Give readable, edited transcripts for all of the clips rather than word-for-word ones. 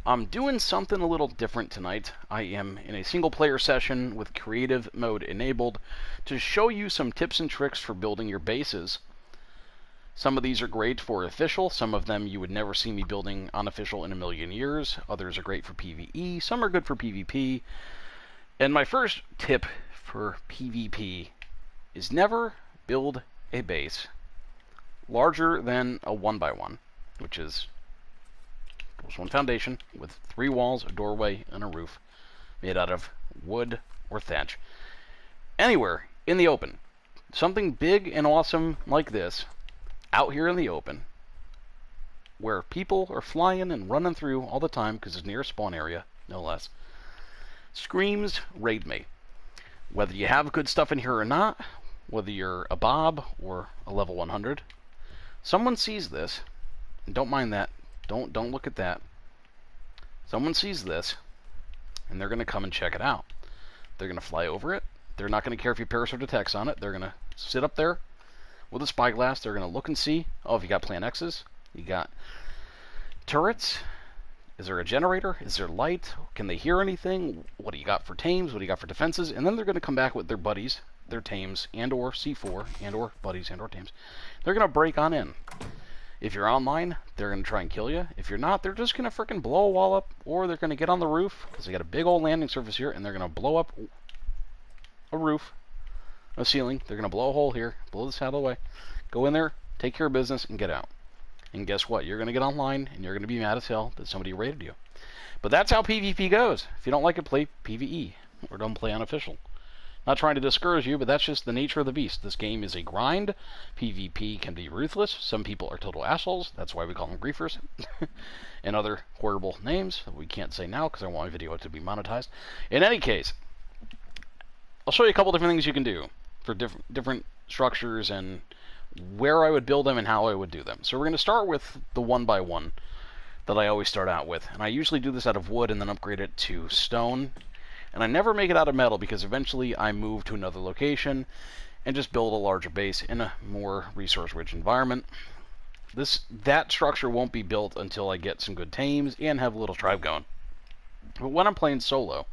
I'm doing something a little different tonight. I am in a single player session with creative mode enabled to show you some tips and tricks for building your bases. Some of these are great for official, some of them you would never see me building unofficial in a million years. Others are great for PVE, some are good for PvP. And my first tip for PvP is never build a base larger than a 1x1, which is just one foundation with 3 walls, a doorway, and a roof made out of wood or thatch. Anywhere in the open. Something big and awesome like this, out here in the open, where people are flying and running through all the time because it's near a spawn area, no less, screams raid me. Whether you have good stuff in here or not, whether you're a Bob or a level 100, someone sees this, and don't mind that, don't look at that. Someone sees this, and they're going to come and check it out. They're going to fly over it. They're not going to care if you parasite attacks on it. They're going to sit up there with a spyglass. They're going to look and see, oh, if you got Plan X's, you got turrets. Is there a generator? Is there light? Can they hear anything? What do you got for tames? What do you got for defenses? And then they're going to come back with their buddies, their tames, and or C4, and or buddies, and or tames. They're going to break on in. If you're online, they're going to try and kill you. If you're not, they're just going to freaking blow a wall up, or they're going to get on the roof, because they got a big old landing surface here, and they're going to blow up a roof, a ceiling. They're going to blow a hole here, blow this out of the way, go in there, take care of business, and get out. And guess what? You're going to get online, and you're going to be mad as hell that somebody raided you. But that's how PvP goes. If you don't like it, play PvE, or don't play unofficial. Not trying to discourage you, but that's just the nature of the beast. This game is a grind. PvP can be ruthless. Some people are total assholes. That's why we call them griefers. And other horrible names that we can't say now because I want my video to be monetized. In any case, I'll show you a couple different things you can do for different structures and where I would build them and how I would do them. So we're going to start with the 1x1 that I always start out with. And I usually do this out of wood and then upgrade it to stone. And I never make it out of metal because eventually I move to another location and just build a larger base in a more resource-rich environment. That structure won't be built until I get some good tames and have a little tribe going. But when I'm playing solo,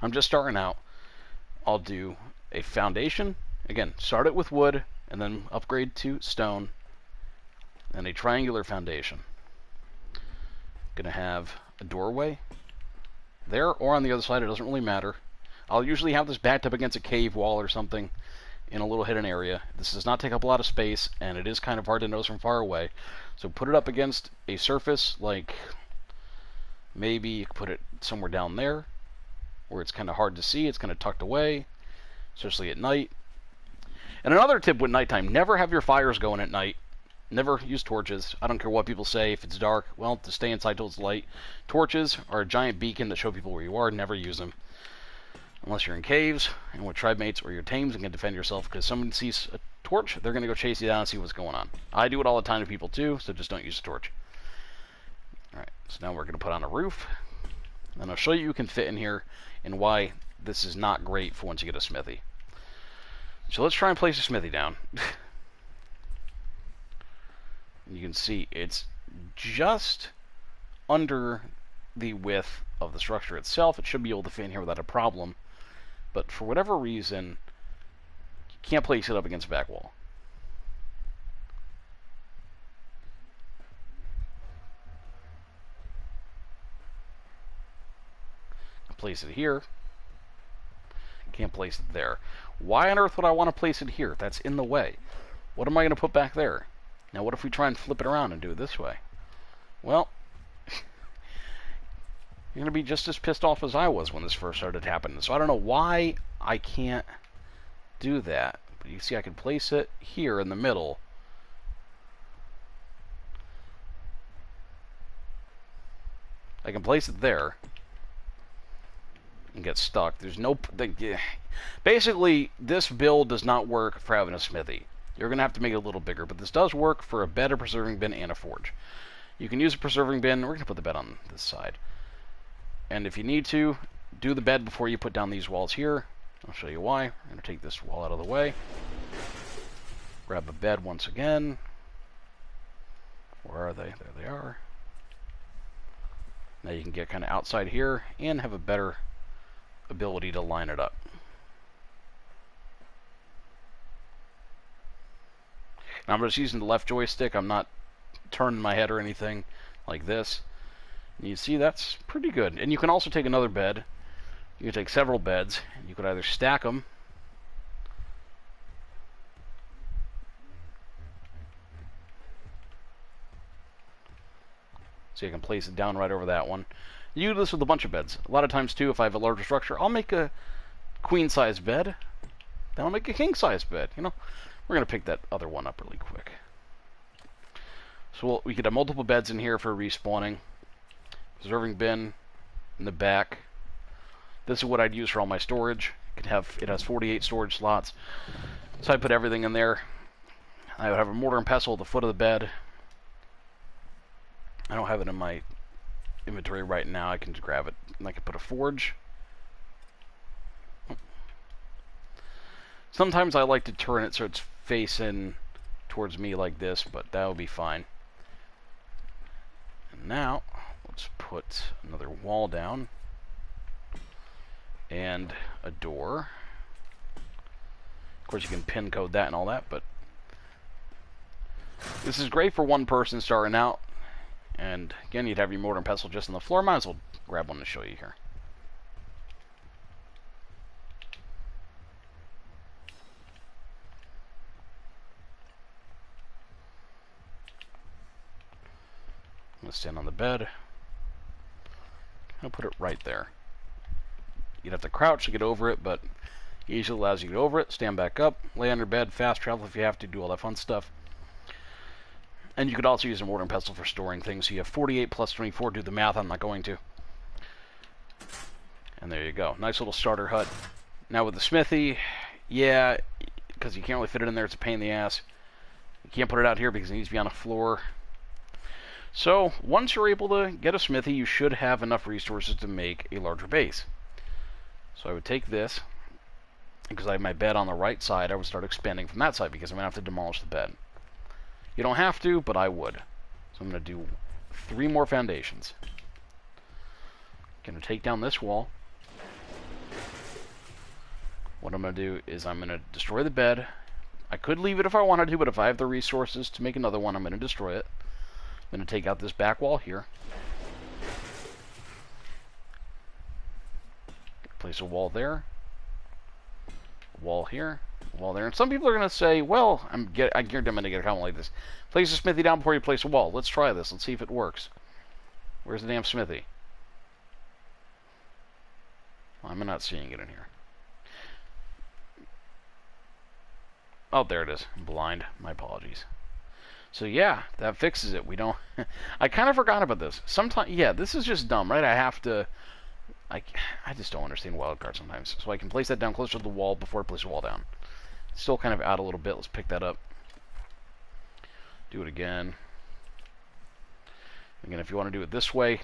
I'm just starting out, I'll do a foundation. Again, start it with wood and then upgrade to stone and a triangular foundation. Gonna have a doorway there or on the other side, it doesn't really matter. I'll usually have this backed up against a cave wall or something in a little hidden area. This does not take up a lot of space, and it is kind of hard to notice from far away. So put it up against a surface, like maybe you could put it somewhere down there where it's kind of hard to see. It's kind of tucked away, especially at night. And another tip with nighttime, never have your fires going at night. Never use torches. I don't care what people say. If it's dark, well, to stay inside till it's light. Torches are a giant beacon that show people where you are. Never use them. Unless you're in caves and with tribe mates or your tames and can defend yourself, because someone sees a torch, they're going to go chase you down and see what's going on. I do it all the time to people too, so just don't use a torch. Alright, so now we're going to put on a roof. And I'll show you can fit in here and why this is not great for once you get a smithy. So let's try and place a smithy down. You can see it's just under the width of the structure itself. It should be able to fit in here without a problem. But for whatever reason, you can't place it up against a back wall. Place it here. Can't place it there. Why on earth would I want to place it here? That's in the way. What am I going to put back there? Now, what if we try and flip it around and do it this way? Well, you're going to be just as pissed off as I was when this first started happening. So I don't know why I can't do that. But you see, I can place it here in the middle. I can place it there and get stuck. There's no... Basically, this build does not work for having a smithy. You're going to have to make it a little bigger, but this does work for a bed, a preserving bin, and a forge. You can use a preserving bin. We're going to put the bed on this side. And if you need to, do the bed before you put down these walls here. I'll show you why. I'm going to take this wall out of the way. Grab a bed once again. Where are they? There they are. Now you can get kind of outside here and have a better ability to line it up. Now I'm just using the left joystick. I'm not turning my head or anything like this. And you see that's pretty good. And you can also take another bed. You can take several beds. You could either stack them. So you can place it down right over that one. You do this with a bunch of beds. A lot of times too, if I have a larger structure, I'll make a queen size bed. Then I'll make a king size bed. You know, we're gonna pick that other one up really quick. So we could have multiple beds in here for respawning. Preserving bin in the back. This is what I'd use for all my storage. It has 48 storage slots. So I put everything in there. I would have a mortar and pestle at the foot of the bed. I don't have it in my inventory right now. I can just grab it. And I can put a forge. Sometimes I like to turn it so it's facing towards me like this, but that will be fine. And now, let's put another wall down. And a door. Of course, you can pin code that and all that, but this is great for one person starting out. And again, you'd have your mortar and pestle just on the floor. Might as well grab one to show you here. I'm going to stand on the bed. I'll put it right there. You'd have to crouch to get over it, but it usually allows you to get over it, stand back up, lay on your bed, fast travel if you have to, do all that fun stuff. And you could also use a mortar and pestle for storing things. So you have 48 plus 24. Do the math. I'm not going to. And there you go. Nice little starter hut. Now with the smithy, yeah, because you can't really fit it in there. It's a pain in the ass. You can't put it out here because it needs to be on a floor. So once you're able to get a smithy, you should have enough resources to make a larger base. So I would take this, because I have my bed on the right side, I would start expanding from that side because I'm going to have to demolish the bed. You don't have to, but I would. So I'm going to do 3 more foundations. Going to take down this wall. What I'm going to do is I'm going to destroy the bed. I could leave it if I wanted to, but if I have the resources to make another one, I'm going to destroy it. I'm going to take out this back wall here. Place a wall there. A wall here. Wall there. And some people are going to say, well, I guarantee I'm going to get a comment like this. Place a smithy down before you place a wall. Let's try this. Let's see if it works. Where's the damn smithy? I'm not seeing it in here. Oh, there it is. I'm blind. My apologies. So yeah, that fixes it. We don't... I kind of forgot about this. Sometimes, yeah, this is just dumb, right? I have to... I just don't understand wildcards sometimes. So I can place that down closer to the wall before I place the wall down. Still kind of out a little bit. Let's pick that up. Do it again. Again, if you want to do it this way,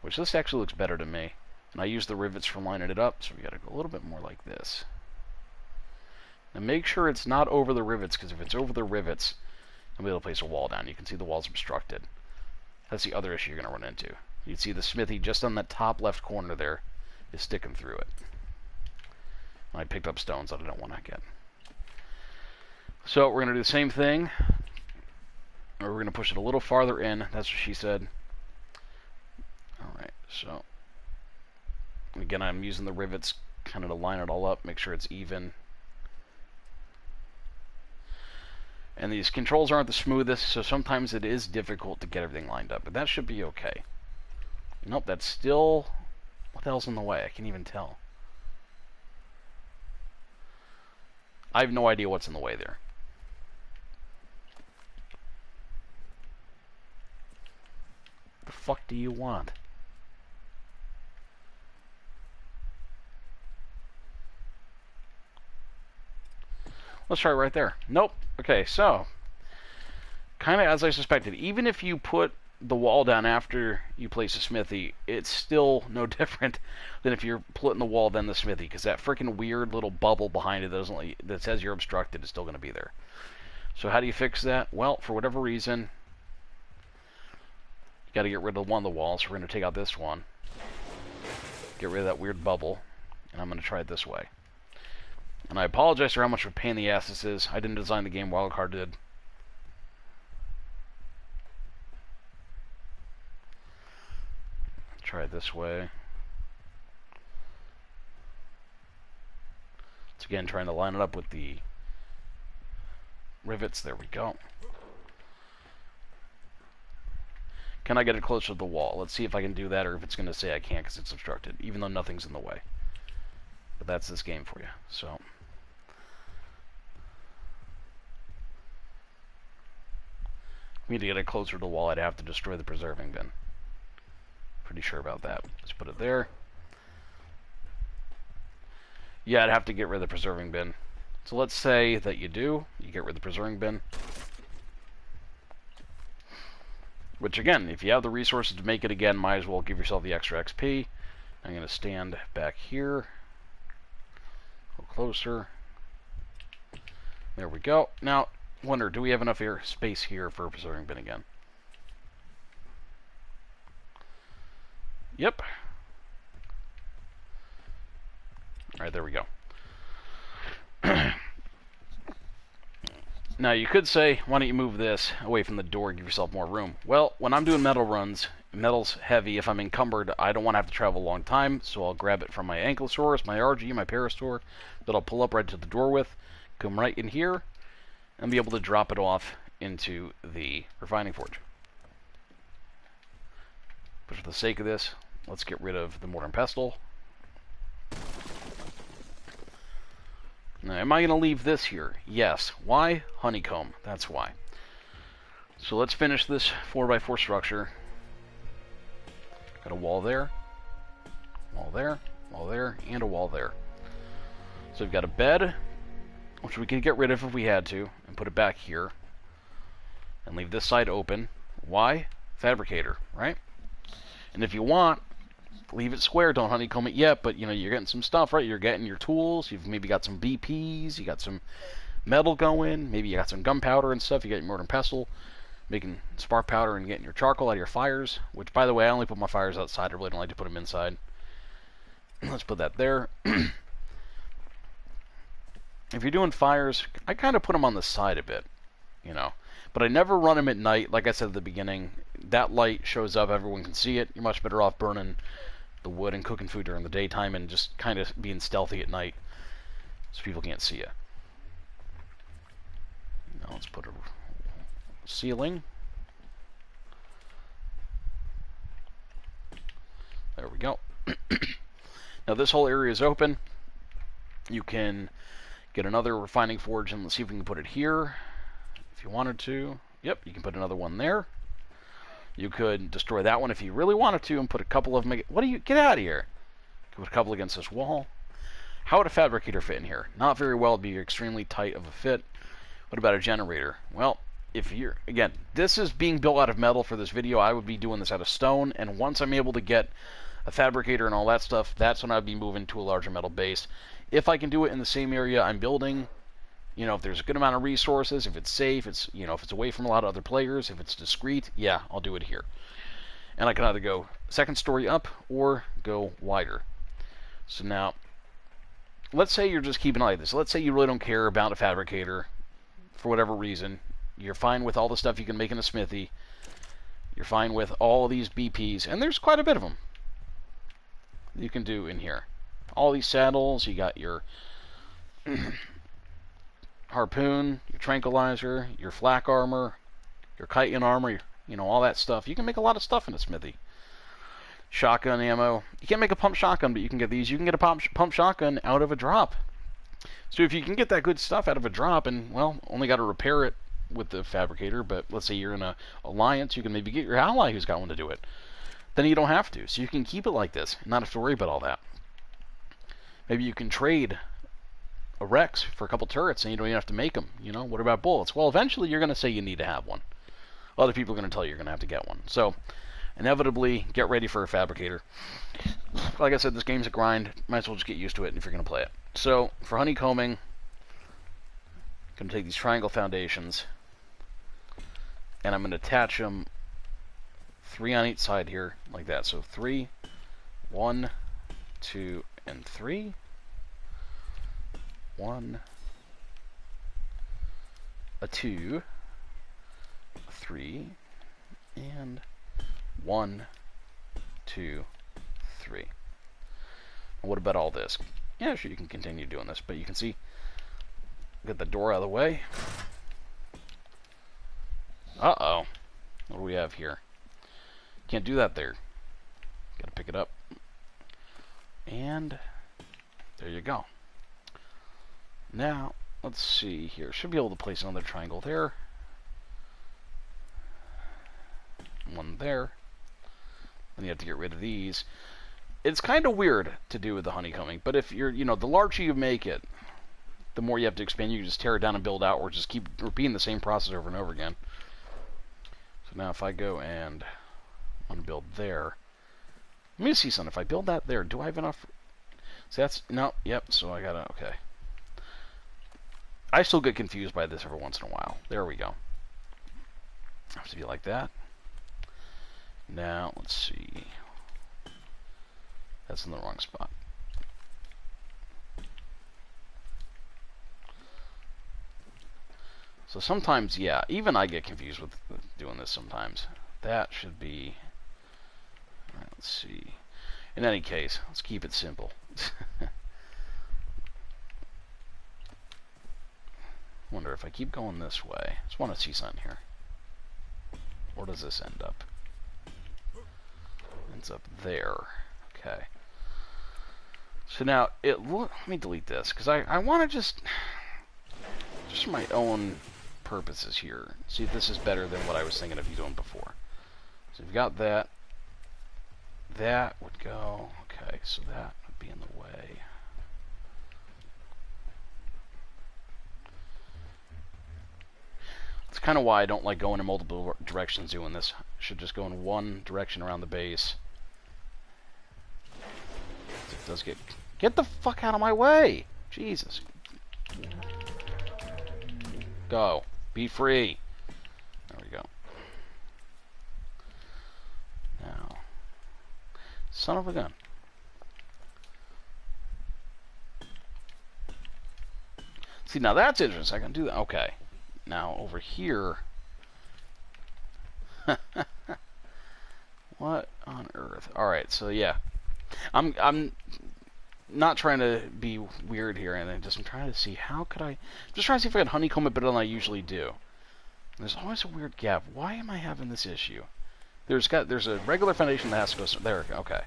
which this actually looks better to me, and I use the rivets for lining it up, so we got to go a little bit more like this. Now make sure it's not over the rivets, because if it's over the rivets, I'll be able to place a wall down. You can see the wall's obstructed. That's the other issue you're going to run into. You'd see the smithy just on that top left corner there is sticking through it. I picked up stones that I don't want to get. So we're going to do the same thing. Or we're going to push it a little farther in. That's what she said. Alright, so again, I'm using the rivets kind of to line it all up, make sure it's even. And these controls aren't the smoothest, so sometimes it is difficult to get everything lined up. But that should be okay. Nope, that's still... What the hell's in the way? I can't even tell. I have no idea what's in the way there. What the fuck do you want? Let's try right there. Nope. Okay, so kind of as I suspected, even if you put the wall down after you place a smithy, it's still no different than if you're putting the wall then the smithy, because that freaking weird little bubble behind it that says you're obstructed is still going to be there. So how do you fix that? Well, for whatever reason, Got to get rid of one of the walls, so we're going to take out this one. Get rid of that weird bubble. And I'm going to try it this way. And I apologize for how much of a pain in the ass this is. I didn't design the game, Wildcard did. Try it this way. It's again trying to line it up with the rivets. There we go. Can I get it closer to the wall? Let's see if I can do that, or if it's going to say I can't because it's obstructed, even though nothing's in the way. But that's this game for you. So for me to get it closer to the wall, I'd have to destroy the preserving bin. Pretty sure about that. Let's put it there. Yeah, I'd have to get rid of the preserving bin. So let's say that you do. You get rid of the preserving bin. Which, again, if you have the resources to make it again, might as well give yourself the extra XP. I'm going to stand back here. Go closer. There we go. Now, wonder, do we have enough space here for a preserving bin again? Yep. Alright, there we go. Now, you could say, why don't you move this away from the door and give yourself more room? Well, when I'm doing metal runs, metal's heavy. If I'm encumbered, I don't want to have to travel a long time, so I'll grab it from my Ankylosaurus, my RG, my Parasaur, that I'll pull up right to the door with, come right in here, and be able to drop it off into the refining forge. But for the sake of this, let's get rid of the mortar and pestle. Now, am I going to leave this here? Yes. Why? Honeycomb. That's why. So let's finish this 4x4 structure. Got a wall there, wall there, wall there, and a wall there. So we've got a bed, which we could get rid of if we had to, and put it back here. And leave this side open. Why? Fabricator, right? And if you want, leave it square, don't honeycomb it yet, but you know, you're getting some stuff, right? You're getting your tools, you've maybe got some BPs, you got some metal going, maybe you got some gunpowder and stuff, you got your mortar and pestle, making spark powder and getting your charcoal out of your fires, which, by the way, I only put my fires outside, I really don't like to put them inside. Let's put that there. If you're doing fires, I kind of put them on the side a bit, you know, but I never run them at night. Like I said at the beginning, that light shows up, everyone can see it. You're much better off burning the wood and cooking food during the daytime and just kind of being stealthy at night so people can't see you. Now let's put a ceiling. There we go. Now this whole area is open. You can get another refining forge, and let's see if we can put it here if you wanted to. Yep, you can put another one there. You could destroy that one if you really wanted to and put a couple of them. What do you... Get out of here. Put a couple against this wall. How would a fabricator fit in here? Not very well. It'd be extremely tight of a fit. What about a generator? Well, if you're... Again, this is being built out of metal for this video. I would be doing this out of stone. And once I'm able to get a fabricator and all that stuff, that's when I'd be moving to a larger metal base. If I can do it in the same area I'm building... You know, if there's a good amount of resources, if it's safe, it's, you know, if it's away from a lot of other players, if it's discreet, yeah, I'll do it here. And I can either go second story up or go wider. So now, let's say you're just keeping an eye on this. Let's say you really don't care about a fabricator for whatever reason. You're fine with all the stuff you can make in a smithy. You're fine with all of these BPs, and there's quite a bit of them you can do in here. All these saddles, you got your... harpoon, your tranquilizer, your flak armor, your chitin armor, you know, all that stuff. You can make a lot of stuff in a smithy. Shotgun ammo. You can't make a pump shotgun, but you can get these. You can get a pump shotgun out of a drop. So if you can get that good stuff out of a drop and, well, only got to repair it with the fabricator, but let's say you're in a alliance, you can maybe get your ally who's got one to do it. Then you don't have to. So you can keep it like this and not have to worry about all that. Maybe you can trade a Rex for a couple turrets and you don't even have to make them. You know, what about bullets? Well, eventually you're going to say you need to have one. Other people are going to tell you you're going to have to get one. So, inevitably, get ready for a fabricator. Like I said, this game's a grind. Might as well just get used to it if you're going to play it. So, for honeycombing, I'm going to take these triangle foundations and I'm going to attach them 3 on each side here, like that. So 3, 1, 2, and 3. 1, a 2, 3, and 1, 2, 3. What about all this? Yeah, sure, you can continue doing this, but you can see, get the door out of the way. Uh-oh. What do we have here? Can't do that there. Gotta pick it up. And there you go. Now, let's see here. Should be able to place another triangle there. One there. Then you have to get rid of these. It's kind of weird to do with the honeycombing, but if you're, you know, the larger you make it, the more you have to expand. You can just tear it down and build out, or just keep repeating the same process over and over again. So now if I go and I want to build there, let me see something. If I build that there, do I have enough? See, that's, no, yep, so I gotta, okay. I still get confused by this every once in a while. There we go. Has to be like that. Now, let's see. That's in the wrong spot. So sometimes, yeah, even I get confused with doing this sometimes. That should be... Alright, let's see. In any case, let's keep it simple. Wonder if I keep going this way. I just want to see something here. Where does this end up? Ends up there. Okay. So now, let me delete this, because I want to just for my own purposes here, see if this is better than what I was thinking of you doing before. So you've got that. That would go, okay, so that would be in the way. It's kind of why I don't like going in multiple directions doing this. I should just go in one direction around the base. It does get the fuck out of my way! Jesus. Go. Be free. There we go. Now. Son of a gun. See, now that's interesting. I can do that. Okay. Now, over here... What on earth? Alright, so yeah. I'm not trying to be weird here, and I'm trying to see how could I'm just trying to see if I can honeycomb it better than I usually do. There's always a weird gap. Why am I having this issue? There's a regular foundation that has to go there. Okay.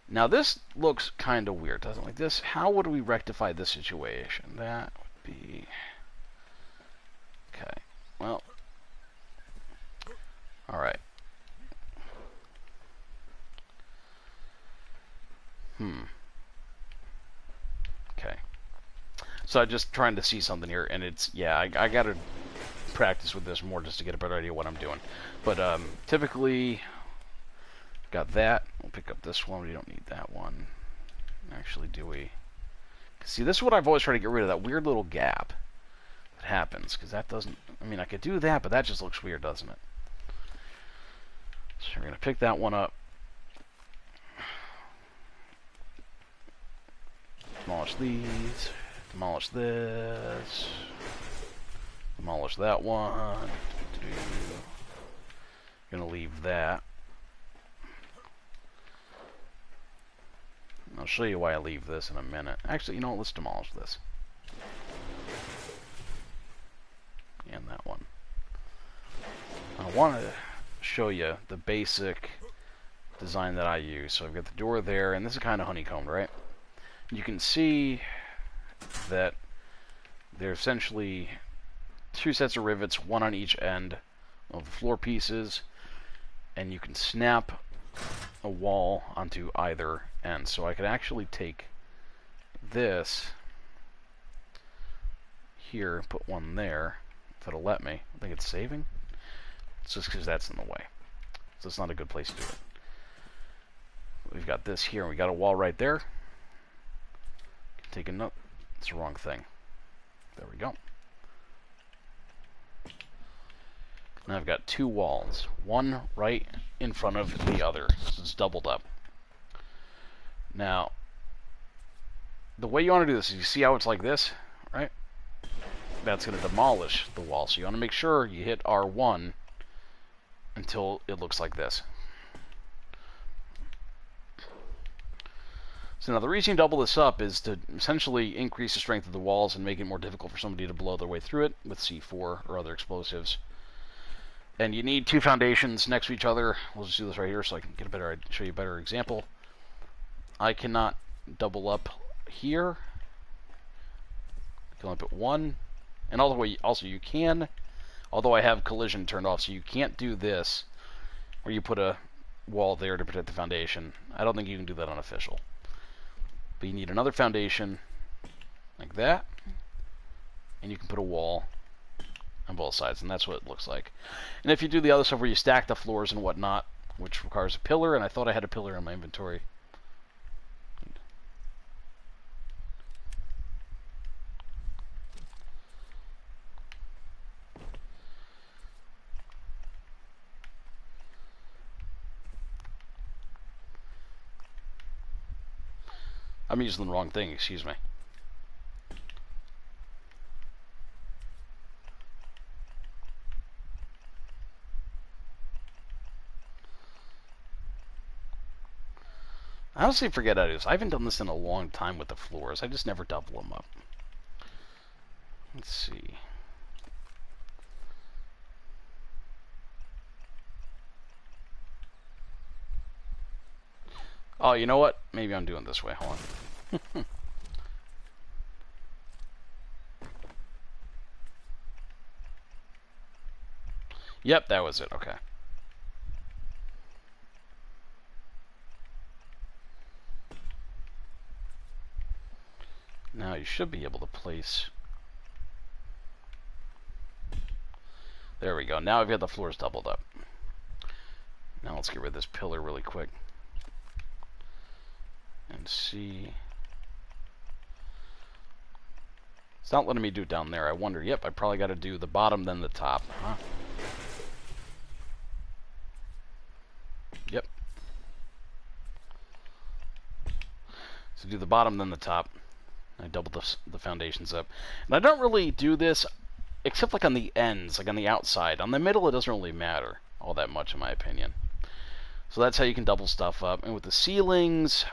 Now this looks kind of weird, doesn't it? Like this. How would we rectify this situation? That would be okay. Well, all right. Okay. So I'm just trying to see something here, and it's, yeah, I gotta practice with this more just to get a better idea of what I'm doing. But typically, got that. We'll pick up this one. We don't need that one. Actually, do we? See, this is what I've always tried to get rid of, that weird little gap that happens, because that doesn't, I mean, I could do that, but that just looks weird, doesn't it? So we're going to pick that one up. Demolish these. Demolish this. Demolish that one. Gonna leave that. I'll show you why I leave this in a minute. Actually, you know what? Let's demolish this. And that one. I want to show you the basic design that I use. So I've got the door there, and this is kind of honeycombed, right? You can see that there's essentially two sets of rivets, one on each end of the floor pieces, and you can snap a wall onto either end. So I could actually take this here and put one there, if it'll let me. I think it's saving. It's just because that's in the way. So it's not a good place to do it. We've got this here, and we got a wall right there. Take a note. It's the wrong thing. There we go. Now I've got two walls, one right in front of the other. So it's doubled up. Now, the way you want to do this is, you see how it's like this, right? That's going to demolish the wall. So you want to make sure you hit R1 until it looks like this. So now the reason you double this up is to essentially increase the strength of the walls and make it more difficult for somebody to blow their way through it with C4 or other explosives. And you need two foundations next to each other. We'll just do this right here so I can show you a better example. I cannot double up here. I can only put one. And also you can, although I have collision turned off, so you can't do this where you put a wall there to protect the foundation. I don't think you can do that on official. But you need another foundation like that, and you can put a wall on both sides, and that's what it looks like. And if you do the other stuff where you stack the floors and whatnot, which requires a pillar, and I thought I had a pillar in my inventory. I'm using the wrong thing, excuse me. I honestly forget how to do this. I haven't done this in a long time with the floors. I just never double them up. Let's see. Oh, you know what? Maybe I'm doing this way. Hold on. Yep, that was it. Okay. Now you should be able to place... There we go. Now I've got the floors doubled up. Now let's get rid of this pillar really quick. And see... It's not letting me do it down there. I wonder, yep, I probably got to do the bottom then the top, huh? Yep. So do the bottom then the top. I double the foundations up. And I don't really do this, except like on the ends, like on the outside. On the middle, it doesn't really matter all that much, in my opinion. So that's how you can double stuff up. And with the ceilings,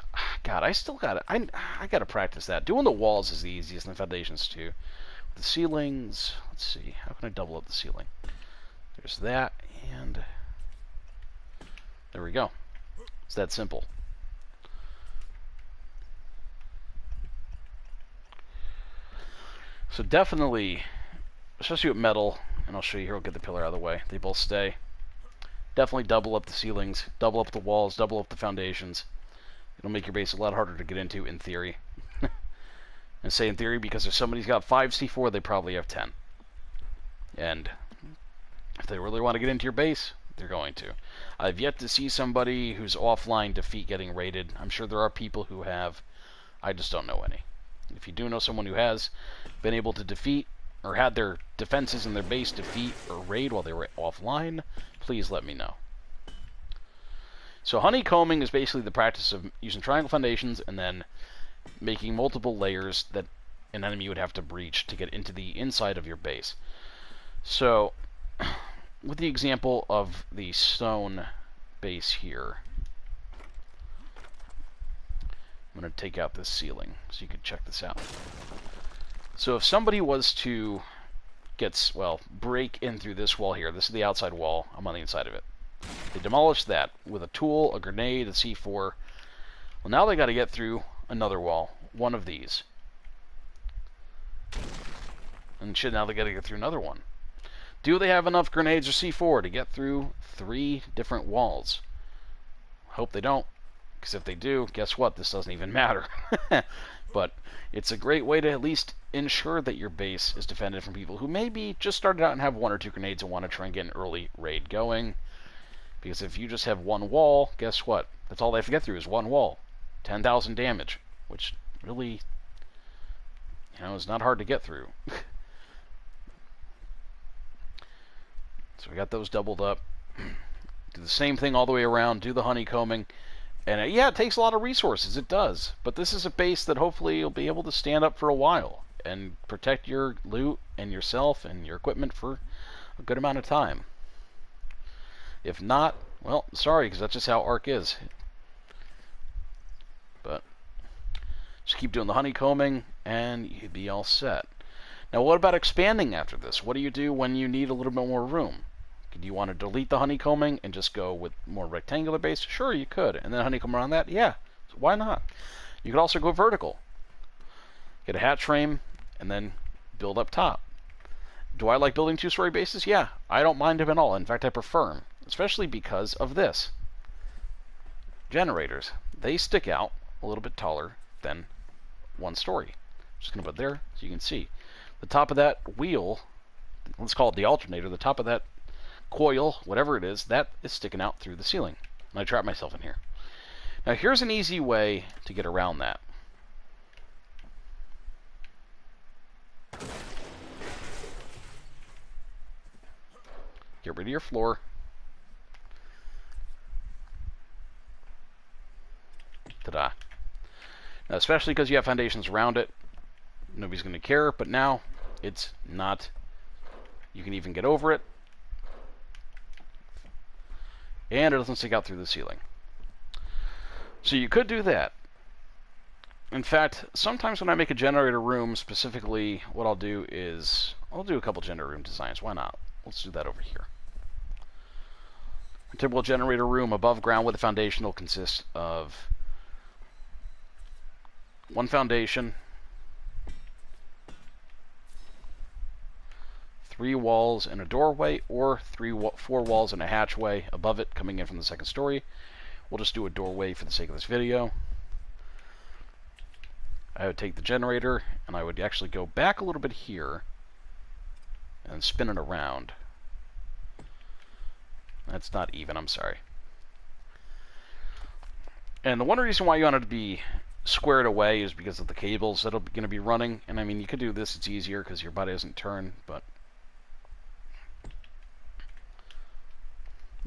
God, I gotta practice that. Doing the walls is the easiest, and the foundations too. With the ceilings, let's see, how can I double up the ceiling? There's that, and there we go. It's that simple. So definitely, especially with metal, and I'll show you here, I'll get the pillar out of the way. They both stay. Definitely double up the ceilings, double up the walls, double up the foundations. It'll make your base a lot harder to get into, in theory. And say in theory because if somebody's got 5 C4, they probably have 10. And if they really want to get into your base, they're going to. I've yet to see somebody who's offline defeat getting raided. I'm sure there are people who have. I just don't know any. If you do know someone who has been able to defeat or had their defenses in their base defeat or raid while they were offline, please let me know. So honeycombing is basically the practice of using triangle foundations and then making multiple layers that an enemy would have to breach to get into the inside of your base. So, with the example of the stone base here, I'm going to take out this ceiling so you can check this out. So if somebody was to break in through this wall here, this is the outside wall, I'm on the inside of it. They demolish that with a tool, a grenade, a C4. Well, now they got to get through another wall, one of these. And shit, now they got to get through another one. Do they have enough grenades or C4 to get through 3 different walls? Hope they don't, because if they do, guess what? This doesn't even matter. But it's a great way to at least ensure that your base is defended from people who maybe just started out and have 1 or 2 grenades and want to try and get an early raid going. Because if you just have one wall, guess what? That's all they have to get through is one wall. 10,000 damage, which really, is not hard to get through. So we got those doubled up. Do the same thing all the way around, do the honeycombing. And yeah, it takes a lot of resources, it does. But this is a base that hopefully you'll be able to stand up for a while and protect your loot and yourself and your equipment for a good amount of time. If not, well, sorry, because that's just how ARK is. But just keep doing the honeycombing and you'd be all set. Now, what about expanding after this? What do you do when you need a little bit more room? Do you want to delete the honeycombing and just go with more rectangular base? Sure, you could. And then honeycomb around that? Yeah. So why not? You could also go vertical. Get a hatch frame and then build up top. Do I like building two-story bases? Yeah. I don't mind them at all. In fact, I prefer them. Especially because of this. Generators. They stick out a little bit taller than one story. Just going to put it there so you can see. The top of that wheel, let's call it the alternator, the top of that coil, whatever it is, that is sticking out through the ceiling. And I trap myself in here. Now here's an easy way to get around that. Get rid of your floor. Ta-da. Now, especially because you have foundations around it, nobody's going to care, but now it's not. You can even get over it. And it doesn't stick out through the ceiling. So you could do that. In fact, sometimes when I make a generator room, specifically, what I'll do is, I'll do a couple generator room designs. Why not? Let's do that over here. A typical generator room above ground with a foundation will consist of one foundation, 3 walls and a doorway, or 4 walls and a hatchway above it coming in from the second story. We'll just do a doorway for the sake of this video. I would take the generator and I would actually go back a little bit here and spin it around. That's not even, I'm sorry. And the one reason why you want it to be squared away is because of the cables that are going to be running. And I mean, you could do this, it's easier because your body doesn't turn, but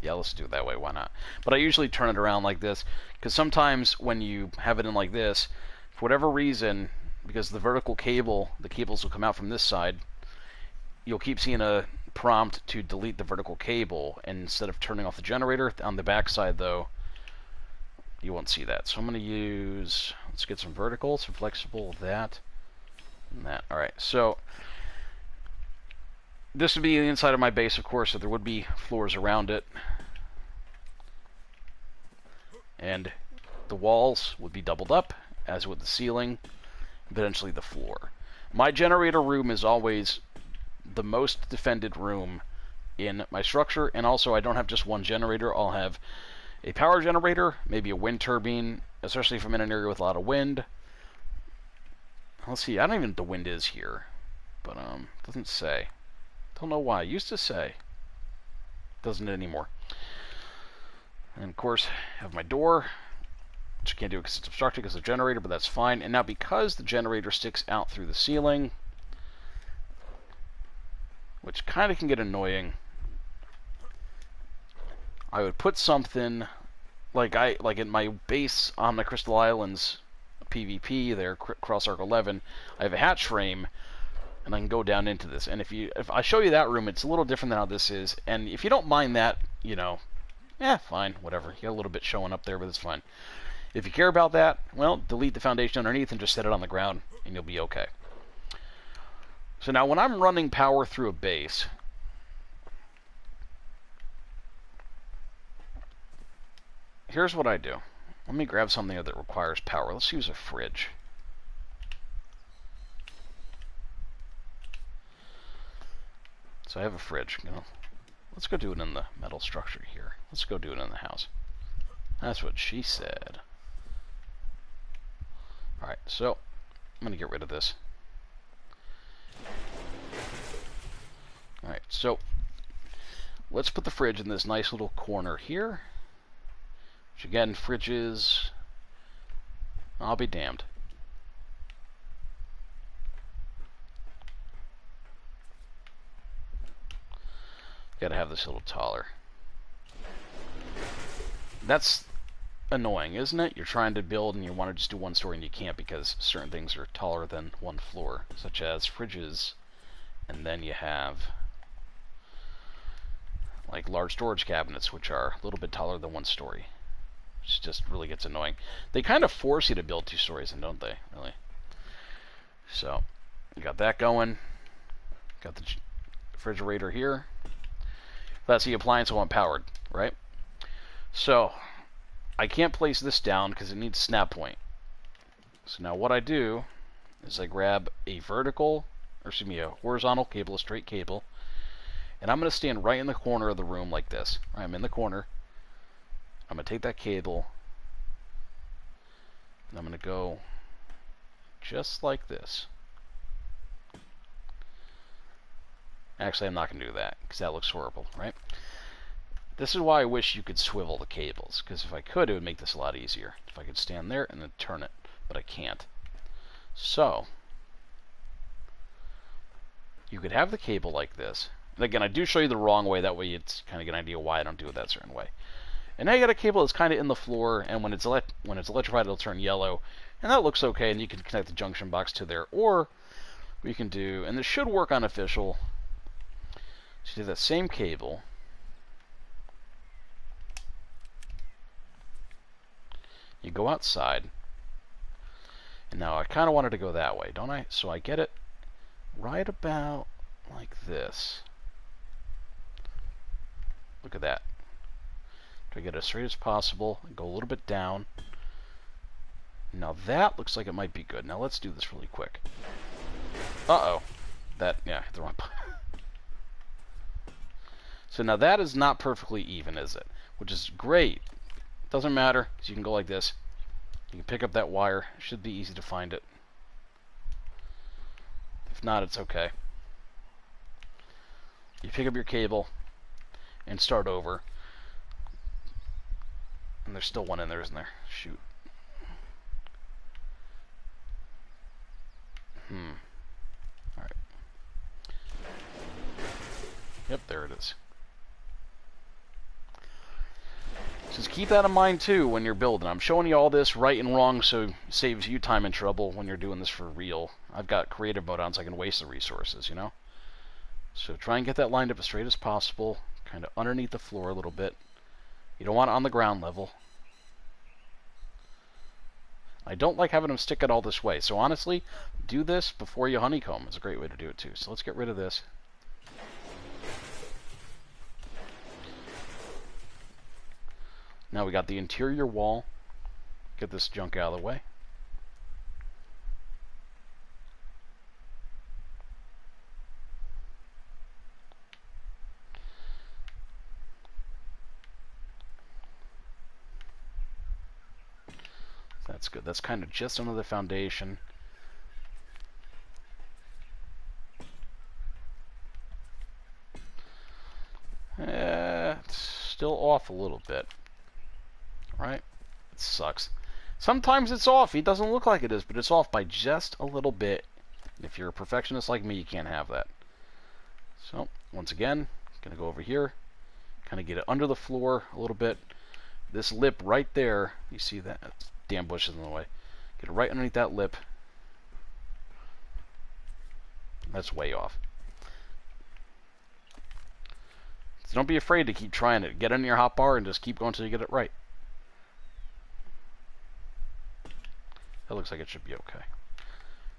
yeah, let's do it that way, why not? But I usually turn it around like this, because sometimes when you have it in like this, for whatever reason, because the vertical cable, the cables will come out from this side, you'll keep seeing a prompt to delete the vertical cable, and instead of turning off the generator, on the back side though, you won't see that. So I'm going to use, let's get some vertical, some flexible, that, and that. Alright, so this would be the inside of my base, of course, so there would be floors around it. And the walls would be doubled up, as would the ceiling, eventually the floor. My generator room is always the most defended room in my structure, and also I don't have just one generator. I'll have a power generator, maybe a wind turbine, especially if I'm in an area with a lot of wind. Let's see, I don't even know what the wind is here, but it doesn't say. Don't know why. It used to say. Doesn't anymore. And of course, I have my door, which I can't do because it's obstructed because of the generator, but that's fine. And now because the generator sticks out through the ceiling, which kind of can get annoying, I would put something like in my base on the Crystal Islands PvP there, Cross Arc 11, I have a hatch frame, and I can go down into this. And if I show you that room, it's a little different than how this is. And if you don't mind that, you know, fine, whatever. You got a little bit showing up there, but it's fine. If you care about that, well, delete the foundation underneath and just set it on the ground, and you'll be okay. So now when I'm running power through a base, here's what I do. Let me grab something that requires power. Let's use a fridge. So I have a fridge. You know, let's go do it in the metal structure here. Let's go do it in the house. That's what she said. Alright, so I'm going to get rid of this. Alright, so let's put the fridge in this nice little corner here. Which again, fridges, I'll be damned. Gotta have this a little taller. That's annoying, isn't it? You're trying to build and you want to just do one story and you can't because certain things are taller than one floor, such as fridges, and then you have like large storage cabinets, which are a little bit taller than one story, which just really gets annoying. They kind of force you to build 2 stories, and don't they? Really. So, you got that going. Got the refrigerator here. That's the appliance I want powered, right? So, I can't place this down because it needs snap point. So now what I do is I grab a horizontal cable, a straight cable, and I'm going to stand right in the corner of the room like this. I'm in the corner. I'm going to take that cable, and I'm going to go just like this. Actually, I'm not going to do that, because that looks horrible, right? This is why I wish you could swivel the cables, because if I could, it would make this a lot easier. If I could stand there and then turn it, but I can't. So, you could have the cable like this. And again, I do show you the wrong way, that way you kind of get an idea why I don't do it that certain way. And now you got a cable that's kind of in the floor, and when it's electrified, it'll turn yellow. And that looks okay, and you can connect the junction box to there. Or, we can do, and this should work on official, so you do that same cable. You go outside. And now I kind of wanted to go that way, don't I? So I get it right about like this. Look at that. Try to get it as straight as possible. Go a little bit down. Now that looks like it might be good. Now let's do this really quick. Uh-oh. Yeah, hit the wrong button. So now that is not perfectly even, is it? Which is great. Doesn't matter, because you can go like this. You can pick up that wire. It should be easy to find it. If not, it's okay. You pick up your cable and start over. And there's still one in there, isn't there? Shoot. Alright. Yep, there it is. Just keep that in mind too when you're building. I'm showing you all this right and wrong so it saves you time and trouble when you're doing this for real. I've got creative mode on so I can waste the resources, you know? So try and get that lined up as straight as possible, kind of underneath the floor a little bit. You don't want it on the ground level. I don't like having them stick it all this way, so honestly, do this before you honeycomb. It's a great way to do it too. So let's get rid of this. Now we got the interior wall. Get this junk out of the way. That's good. That's kind of just under the foundation. It's still off a little bit. Right? It sucks. Sometimes it's off. It doesn't look like it is, but it's off by just a little bit. If you're a perfectionist like me, you can't have that. So, once again, going to go over here. Kind of get it under the floor a little bit. This lip right there, you see that? Damn bush is in the way. Get it right underneath that lip. That's way off. So don't be afraid to keep trying it. Get in your hotbar and just keep going until you get it right. That looks like it should be okay.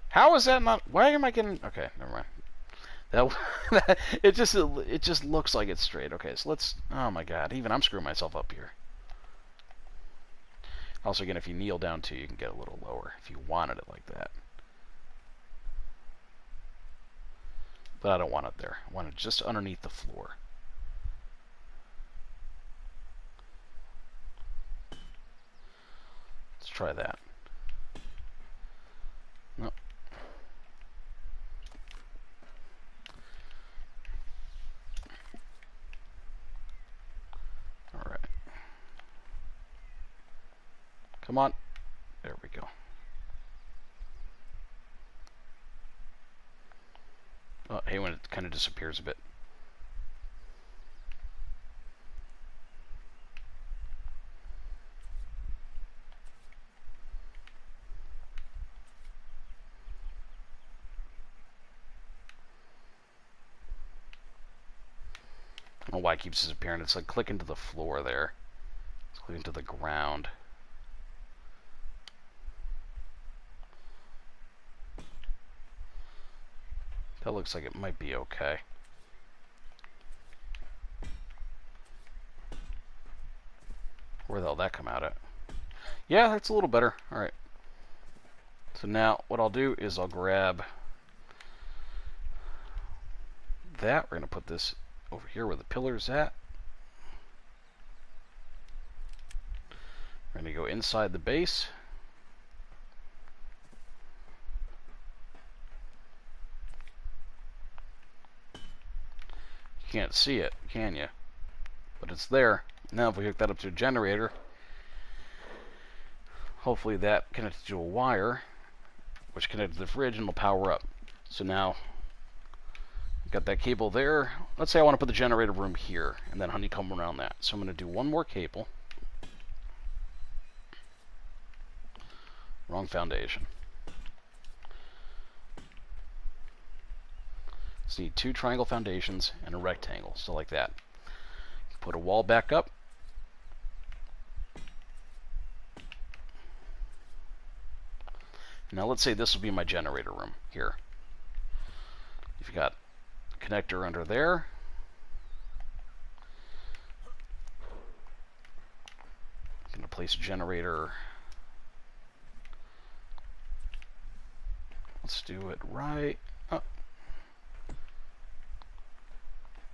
How is that not? Why am I getting? Okay, never mind. That it just looks like it's straight. Okay, so let's. Oh my God! Even I'm screwing myself up here. Also, again, if you kneel down too, you can get a little lower if you wanted it like that. But I don't want it there. I want it just underneath the floor. Let's try that. Nope. All right. Come on. There we go. Oh, hey, when it kind of disappears a bit. why it keeps disappearing. It's like clicking to the floor there. It's clicking to the ground. That looks like it might be okay. Where the hell did that come out at? Yeah, that's a little better. Alright. So now what I'll do is I'll grab that. We're going to put this over here where the pillar's at. We're going to go inside the base. You can't see it, can you? But it's there. Now if we hook that up to a generator, hopefully that connects to a wire, which connects to the fridge and will power up. So now we've got that cable there. Let's say I want to put the generator room here and then honeycomb around that. So I'm going to do one more cable. Wrong foundation. Just need 2 triangle foundations and a rectangle, so like that. Put a wall back up. Now let's say this will be my generator room here. You've got a connector under there. I'm going to place a generator. Let's do it right up.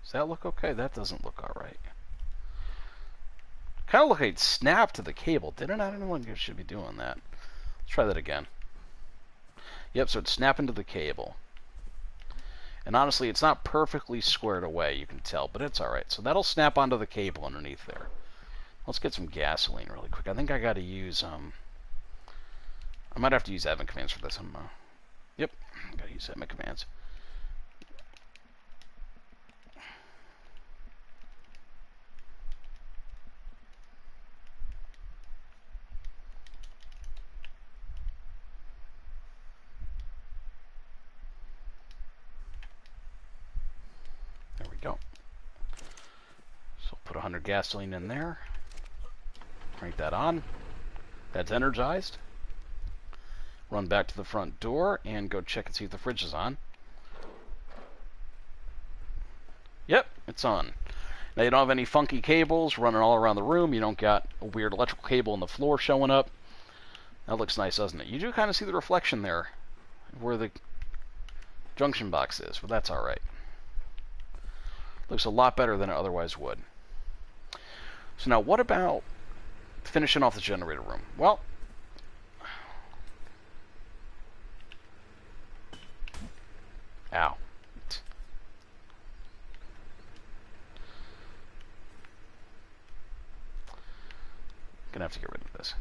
Does that look okay? That doesn't look alright. Kind of look like it snapped to the cable, didn't it? I don't know when you should be doing that. Let's try that again. Yep, so it's snapping to the cable. And honestly, it's not perfectly squared away, you can tell, but it's alright. So that'll snap onto the cable underneath there. Let's get some gasoline really quick. I think I gotta use, I might have to use admin commands for this. Yep, I gotta use admin commands. There we go. So I'll put 100 gasoline in there. Crank that on. That's energized. Run back to the front door and go check and see if the fridge is on. Yep, it's on. Now you don't have any funky cables running all around the room. You don't got a weird electrical cable on the floor showing up. That looks nice, doesn't it? You do kind of see the reflection there where the junction box is, but that's alright. Looks a lot better than it otherwise would. So now what about finishing off the generator room? Well, ow. Gonna have to get rid of this.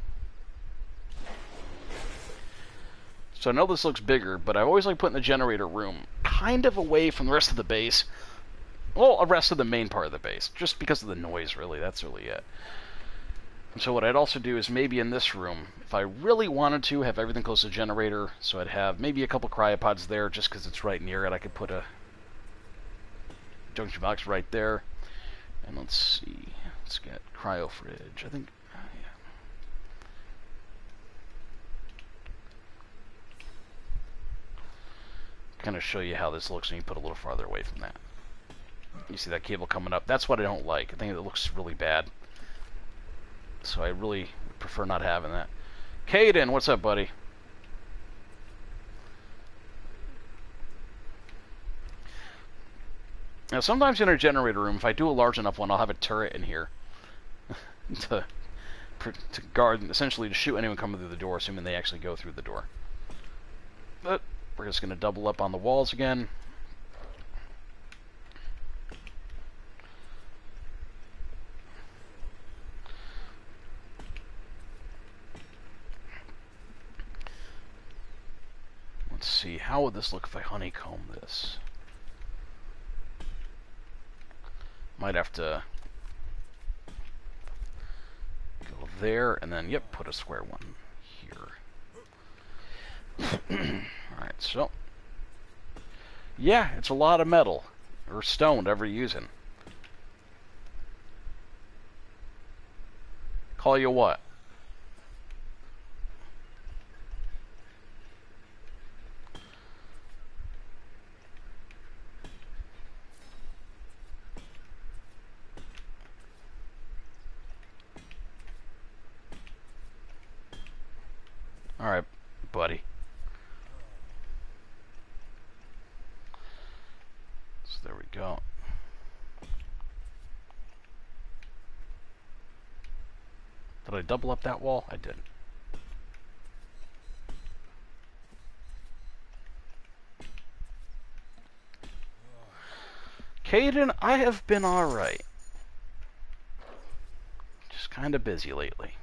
So I know this looks bigger, but I always like putting the generator room kind of away from the rest of the base. Well, the rest of the main part of the base, just because of the noise, really. That's really it. And so what I'd also do is maybe in this room, if I really wanted to, have everything close to the generator, so I'd have maybe a couple cryopods there, just because it's right near it. I could put a junction box right there. And let's see. Let's get cryo fridge. I think, yeah. Kind of show you how this looks when you put a little farther away from that. You see that cable coming up. That's what I don't like. I think it looks really bad. So I really prefer not having that. Caden, what's up, buddy? Now, sometimes in a generator room, if I do a large enough one, I'll have a turret in here to guard, essentially to shoot anyone coming through the door, assuming they actually go through the door. But we're just going to double up on the walls again. Let's see, how would this look if I honeycomb this? Might have to go there, and then, yep, put a square one here. Alright, so, yeah, it's a lot of metal, or stone, whatever you're using. Call you what? Alright, buddy. So there we go. Did I double up that wall? I did. Caden, I have been alright. Just kind of busy lately.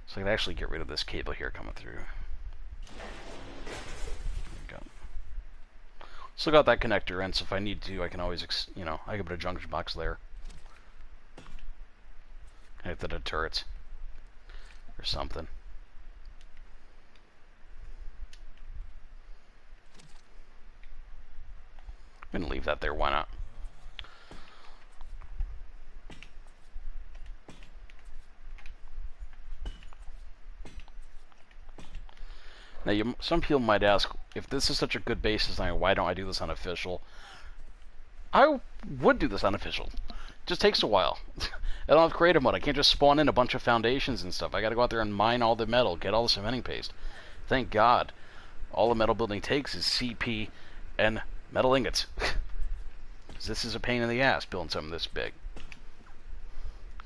So I can actually get rid of this cable here coming through. There we go. Still got that connector in, so if I need to, I can always, you know, I can put a junction box there. Connect it to turrets. Or something. I'm gonna leave that there, why not? Now, some people might ask, if this is such a good base design, why don't I do this unofficial? I would do this unofficial. It just takes a while. I don't have creative mode. I can't just spawn in a bunch of foundations and stuff. I gotta go out there and mine all the metal, get all the cementing paste. Thank God. All the metal building takes is CP and metal ingots. This is a pain in the ass, building something this big.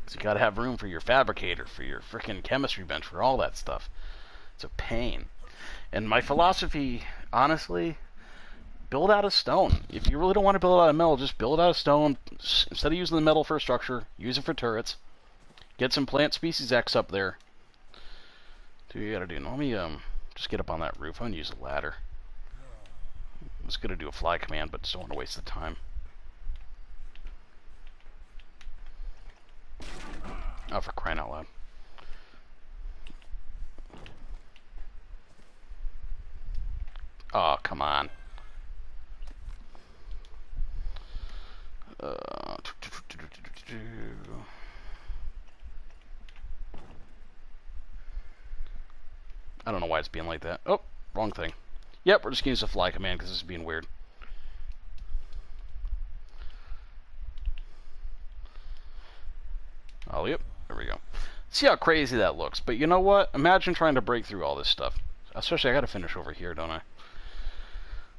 So you gotta have room for your fabricator, for your frickin' chemistry bench, for all that stuff. It's a pain. And my philosophy, honestly, build out of stone. If you really don't want to build out of metal, just build out of stone. Instead of using the metal for a structure, use it for turrets. Get some plant species X up there. Do what you gotta do. Let me just get up on that roof. I'm gonna use a ladder. I was gonna do a fly command, but just don't want to waste the time. Oh, for crying out loud. Oh, come on. I don't know why it's being like that. Oh, wrong thing. Yep, we're just going to use a fly command because this is being weird. Oh, yep. There we go. See how crazy that looks. But you know what? Imagine trying to break through all this stuff. Especially, I got to finish over here, don't I?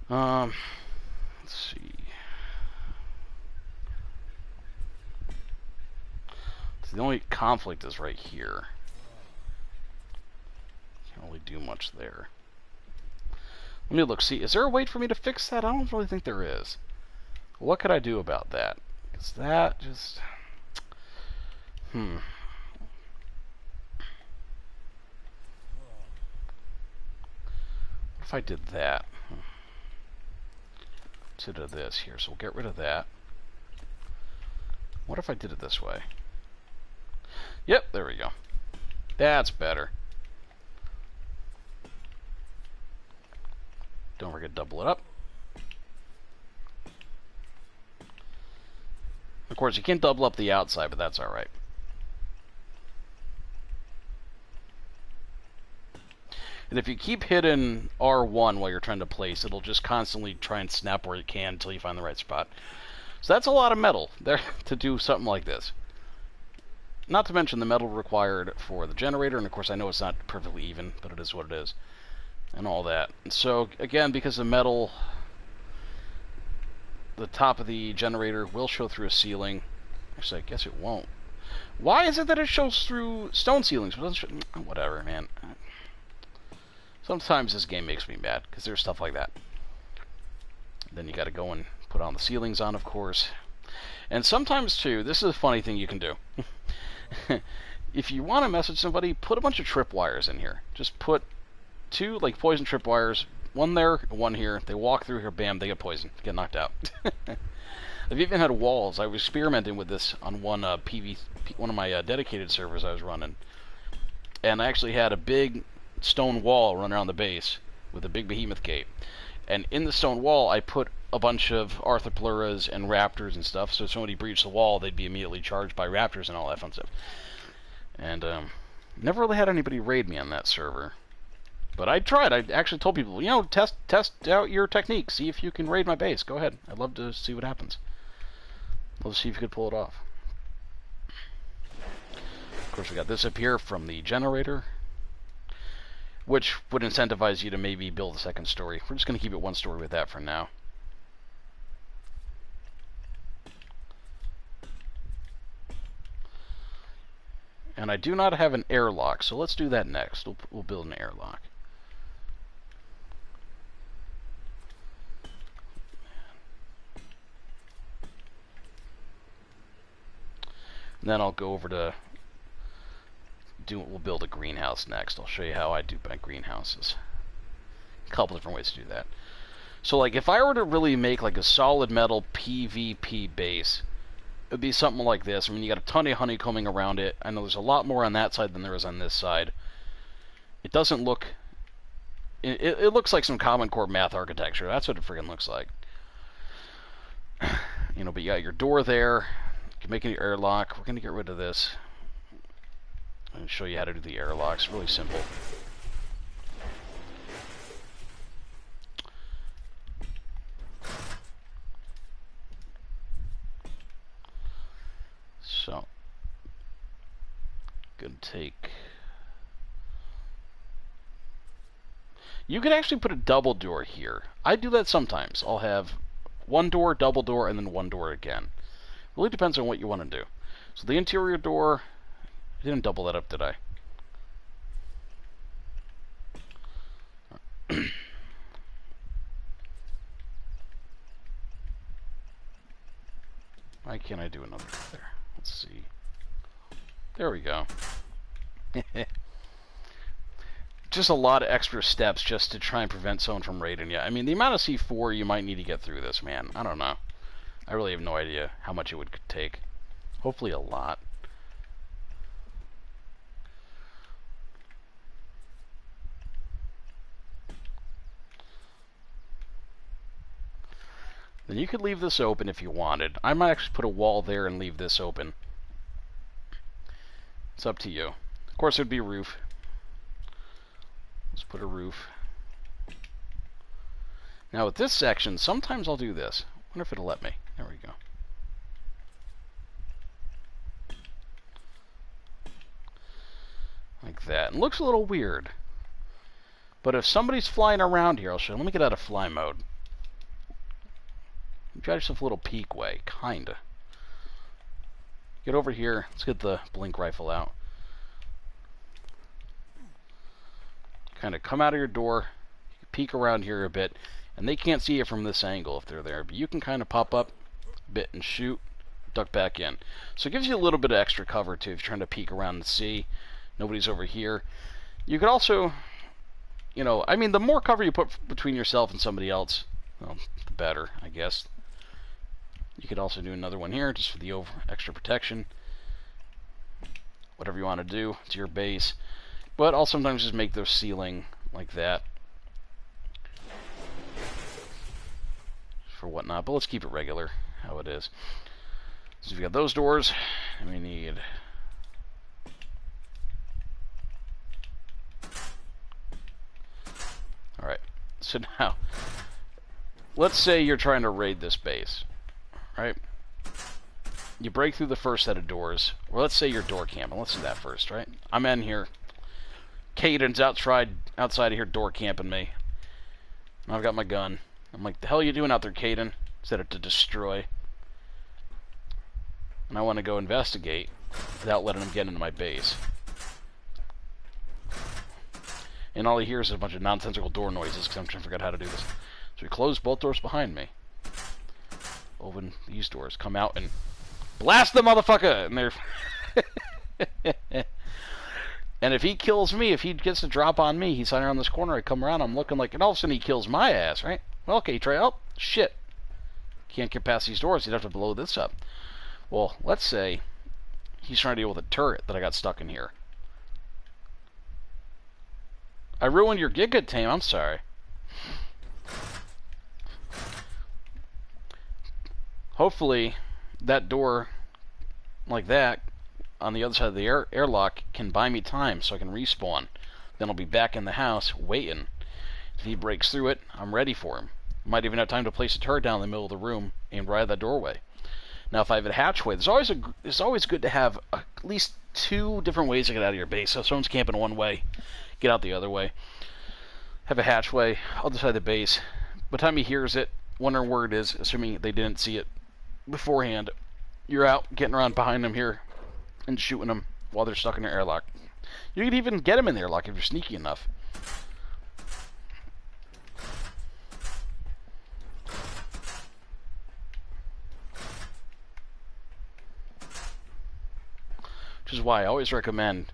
Let's see. So the only conflict is right here. Can't really do much there. Let me look. See, is there a way for me to fix that? I don't really think there is. What could I do about that? Is that just... What if I did that? To this here, so we'll get rid of that. What if I did it this way? Yep, there we go. That's better. Don't forget to double it up. Of course, you can't double up the outside, but that's alright. And if you keep hitting R1 while you're trying to place, it'll just constantly try and snap where you can until you find the right spot. So that's a lot of metal there to do something like this. Not to mention the metal required for the generator, and of course I know it's not perfectly even, but it is what it is. And all that. And so, again, because the metal, the top of the generator will show through a ceiling. Actually, I guess it won't. Why is it that it shows through stone ceilings? Whatever, man. Sometimes this game makes me mad, because there's stuff like that. Then you gotta go and put on the ceilings on, of course. And sometimes, too, this is a funny thing you can do. If you want to message somebody, put a bunch of tripwires in here. Just put 2, like, poison tripwires. One there, one here. They walk through here, bam, they get poisoned. Get knocked out. I've even had walls. I was experimenting with this on one one of my dedicated servers I was running. And I actually had a big stone wall run around the base with a big behemoth gate, and in the stone wall I put a bunch of arthropluras and raptors and stuff, so if somebody breached the wall they'd be immediately charged by raptors and all that fun stuff. And never really had anybody raid me on that server. But I tried. I actually told people, you know, test out your technique. See if you can raid my base. Go ahead. I'd love to see what happens. Let's see if you could pull it off. Of course, we got this up here from the generator, which would incentivize you to maybe build a second story. We're just going to keep it one story with that for now. And I do not have an airlock, so let's do that next. We'll build an airlock. And then I'll go over to we'll build a greenhouse next. I'll show you how I do my greenhouses. A couple different ways to do that. So like if I were to really make like a solid metal PvP base, it would be something like this. I mean, you got a ton of honeycombing around it. I know there's a lot more on that side than there is on this side. It doesn't look... It looks like some Common Core math architecture. That's what it friggin' looks like. You know, but you got your door there. You can make it your airlock. We're going to get rid of this. I'm going to show you how to do the airlocks. Really simple. So, gonna take... You could actually put a double door here. I do that sometimes. I'll have one door, double door, and then one door again. Really depends on what you want to do. So the interior door, I didn't double that up, did I? Why can't I do another there? Let's see. There we go. Just a lot of extra steps just to try and prevent someone from raiding you. I mean, the amount of C4 you might need to get through this, man. I don't know. I really have no idea how much it would take. Hopefully a lot. Then you could leave this open if you wanted. I might actually put a wall there and leave this open. It's up to you. Of course, it would be a roof. Let's put a roof. Now with this section, sometimes I'll do this. I wonder if it'll let me. There we go. Like that. It looks a little weird. But if somebody's flying around here, I'll show you. Let me get out of fly mode. Try yourself a little peek way, kinda. Get over here. Let's get the blink rifle out. Kind of come out of your door, peek around here a bit, and they can't see you from this angle if they're there, but you can kind of pop up a bit and shoot, duck back in. So it gives you a little bit of extra cover too if you're trying to peek around and see nobody's over here. You could also, you know, I mean, the more cover you put between yourself and somebody else, well, the better, I guess. You could also do another one here just for the extra protection. Whatever you want to do, it's your base. But I'll sometimes just make the ceiling like that for whatnot. But let's keep it regular, how it is. So we've got those doors, and we need... Alright, so now, let's say you're trying to raid this base, right? You break through the first set of doors, or let's say you're door camping. Let's do that first, right? I'm in here. Caden's outside of here door camping me. And I've got my gun. I'm like, the hell are you doing out there, Caden? Set it to destroy. And I want to go investigate without letting him get into my base. And all he hears is a bunch of nonsensical door noises because I'm trying to figure out how to do this. So we close both doors behind me. Open these doors. Come out and blast the motherfucker! And they're... And if he kills me, if he gets to drop on me, he's hiding around this corner, I come around, I'm looking like, and all of a sudden he kills my ass, right? Well, okay, try, oh, shit. Can't get past these doors, you'd have to blow this up. Well, let's say he's trying to deal with a turret that I got stuck in here. I ruined your Giga Tame, I'm sorry. Hopefully, that door, like that, on the other side of the airlock can buy me time so I can respawn. Then I'll be back in the house waiting. If he breaks through it, I'm ready for him. Might even have time to place a turret down in the middle of the room and right at that doorway. Now, if I have a hatchway, it's always good to have at least 2 different ways to get out of your base. So if someone's camping one way, get out the other way. Have a hatchway, other side of the base. By the time he hears it, wondering where it is, assuming they didn't see it beforehand, you're out getting around behind them here and shooting them while they're stuck in their airlock. You can even get them in the airlock if you're sneaky enough. Which is why I always recommend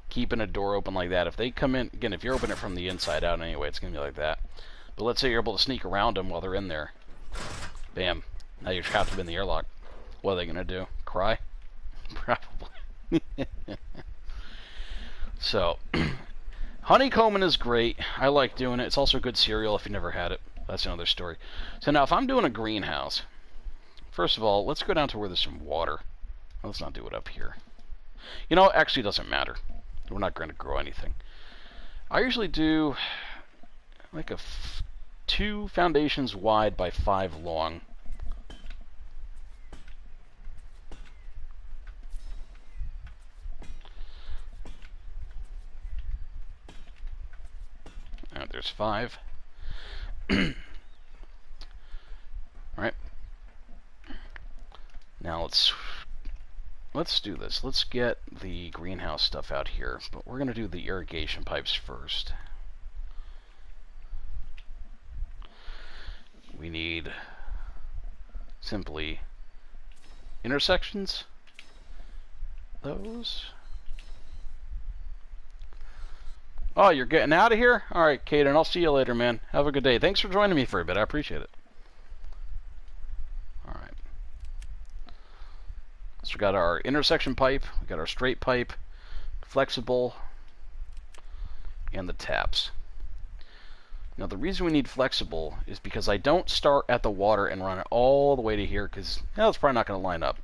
keeping a door open like that. If they come in, again, if you open it from the inside out anyway, it's going to be like that. But let's say you're able to sneak around them while they're in there. Bam. Now you're trapped in the airlock. What are they going to do? Cry? Probably. So, honeycombing is great. I like doing it. It's also good cereal if you never had it. That's another story. So now if I'm doing a greenhouse, first of all, let's go down to where there's some water. Let's not do it up here. You know, actually it doesn't matter. We're not going to grow anything. I usually do like 2 foundations wide by 5 long. There's 5. Alright. Now let's do this. Let's get the greenhouse stuff out here, but we're going to do the irrigation pipes first. We need simply intersections. Those. Oh, you're getting out of here? Alright, Caden, I'll see you later, man. Have a good day. Thanks for joining me for a bit. I appreciate it. Alright. So we got our intersection pipe, we got our straight pipe, flexible, and the taps. Now the reason we need flexible is because I don't start at the water and run it all the way to here because it's probably not going to line up.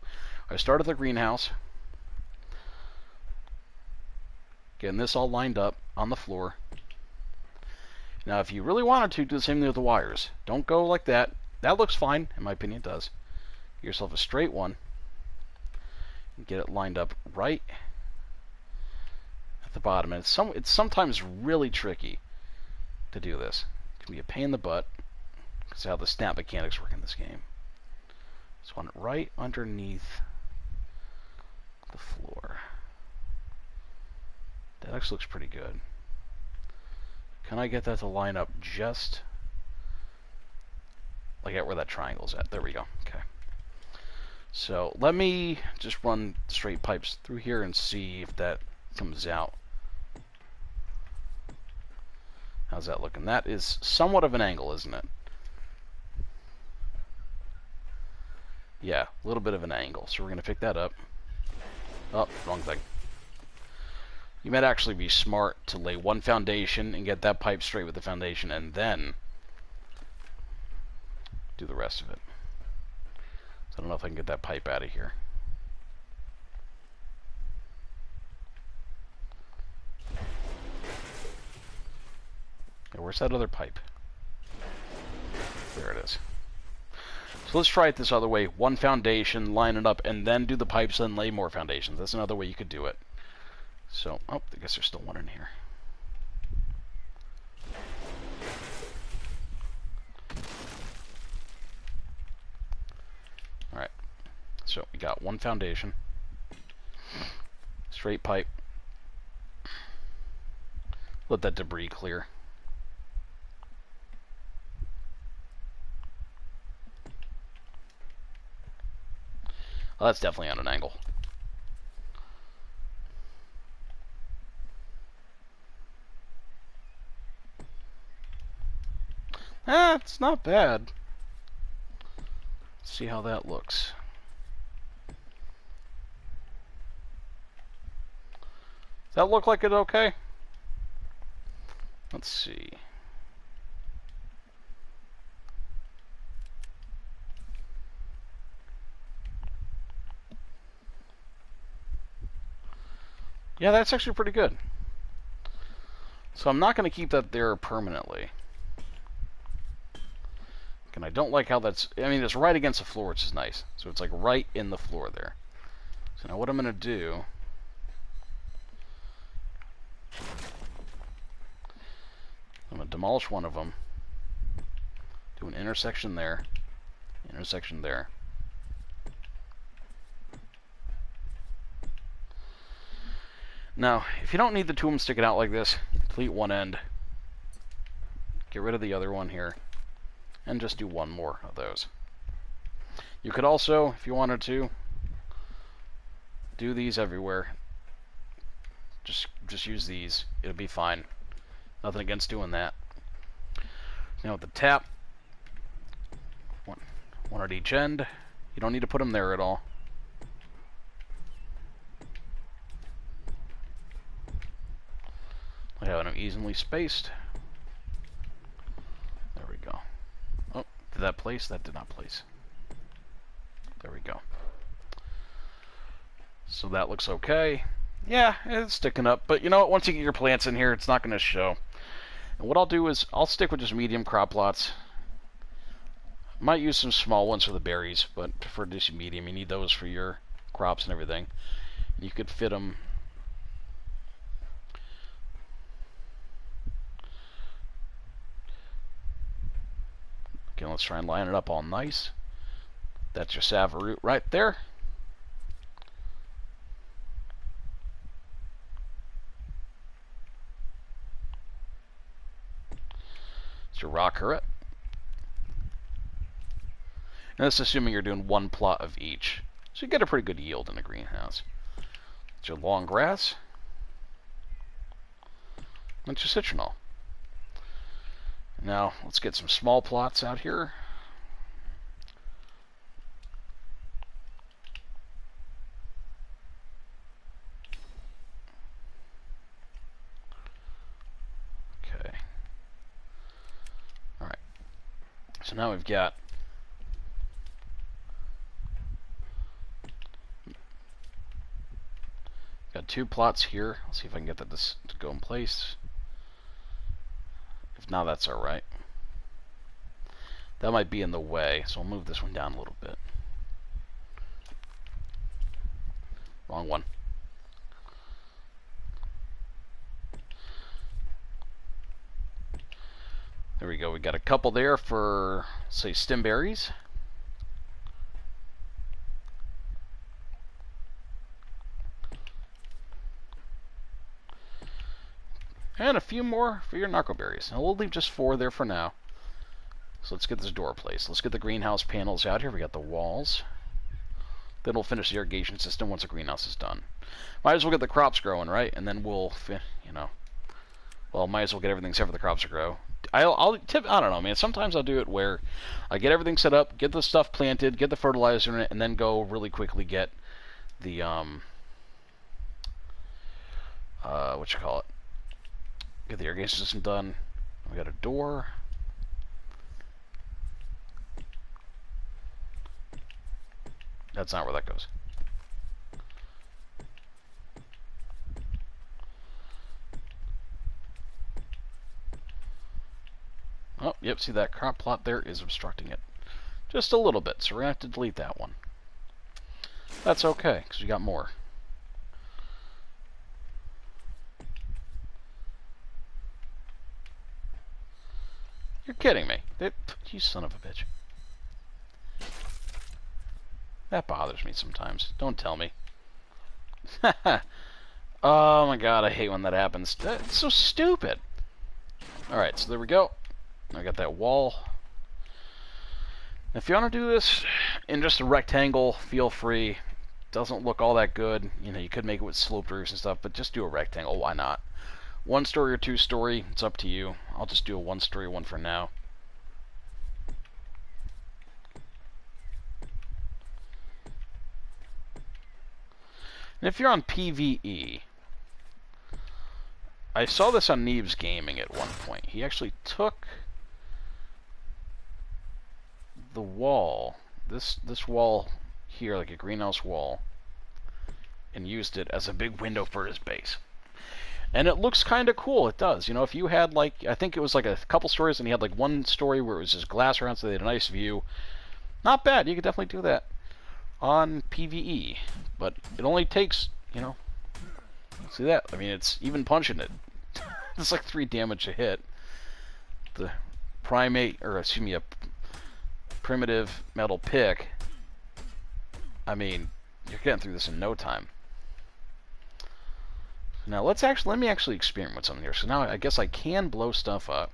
I start at the greenhouse, getting this all lined up on the floor. Now if you really wanted to, do the same thing with the wires. Don't go like that. That looks fine, in my opinion it does. Get yourself a straight one and get it lined up right at the bottom. And it's sometimes really tricky to do this. It can be a pain in the butt because of how the snap mechanics work in this game. Just want it right underneath the floor. That actually looks pretty good. Can I get that to line up just like at where that triangle's at? There we go. Okay. So let me just run straight pipes through here and see if that comes out. How's that looking? That is somewhat of an angle, isn't it? Yeah, a little bit of an angle. So we're going to pick that up. Oh, wrong thing. You might actually be smart to lay one foundation and get that pipe straight with the foundation and then do the rest of it. So I don't know if I can get that pipe out of here. Okay, where's that other pipe? There it is. So let's try it this other way. One foundation, line it up, and then do the pipes, then lay more foundations. That's another way you could do it. So, oh, I guess there's still one in here. Alright. So, we got one foundation. Straight pipe. Let that debris clear. Well, that's definitely on an angle. It's not bad. Let's see how that looks. Does that look like it okay? Let's see. Yeah, that's actually pretty good. So I'm not going to keep that there permanently. And I don't like how that's... I mean, it's right against the floor, which is nice. So it's like right in the floor there. So now what I'm going to do... I'm going to demolish one of them. Do an intersection there. Intersection there. Now, if you don't need the two of them sticking out like this, delete one end. Get rid of the other one here. And just do one more of those. You could also, if you wanted to, do these everywhere. Just use these. It'll be fine. Nothing against doing that. Now with the tap, one at each end. You don't need to put them there at all. I have them evenly spaced. There we go. Oh, did that place? That did not place. There we go. So that looks okay. Yeah, it's sticking up, but you know what? Once you get your plants in here, it's not going to show. And what I'll do is I'll stick with just medium crop plots. Might use some small ones for the berries, but for just medium, you need those for your crops and everything. You could fit them. Okay, let's try and line it up all nice. That's your sava root right there. It's your rock currant. And that's assuming you're doing one plot of each. So you get a pretty good yield in a greenhouse. It's your long grass. That's your citronal. Now, let's get some small plots out here. Okay. Alright. So now we've got two plots here. Let's see if I can get that to go in place. If not, that's alright. That might be in the way, so I'll move this one down a little bit. Wrong one. There we go. We got a couple there for, say, stem berries. And a few more for your narcoberries. Now we'll leave just 4 there for now. So let's get this door placed. Let's get the greenhouse panels out here. We got the walls. Then we'll finish the irrigation system once the greenhouse is done. Might as well get the crops growing, right? And then we'll, well, might as well get everything set for the crops to grow. I don't know, man. Sometimes I'll do it where I get everything set up, get the stuff planted, get the fertilizer in it, and then go really quickly get the, get the irrigation system done. We got a door. That's not where that goes. Oh, yep, see that crop plot there is obstructing it. Just a little bit, so we're going to have to delete that one. That's okay, because we got more. You're kidding me. You son of a bitch. That bothers me sometimes. Don't tell me. Oh my god, I hate when that happens. It's so stupid. Alright, so there we go. I got that wall. If you want to do this in just a rectangle, feel free. Doesn't look all that good. You know, you could make it with sloped roofs and stuff, but just do a rectangle. Why not? 1-story or 2-story, it's up to you. I'll just do a 1-story one for now. And if you're on PVE, I saw this on Neebs Gaming at one point. He actually took the wall, this wall here, like a greenhouse wall, and used it as a big window for his base. And it looks kind of cool. It does. You know, if you had, like, I think it was like a couple stories, and he had like one story where it was just glass around, so they had a nice view. Not bad. You could definitely do that on PVE. But it only takes, you know, see that? I mean, it's even punching it. It's like 3 damage a hit. The primate, or excuse me, a primitive metal pick. I mean, you're getting through this in no time. Now let me actually experiment with something here. So now I guess I can blow stuff up.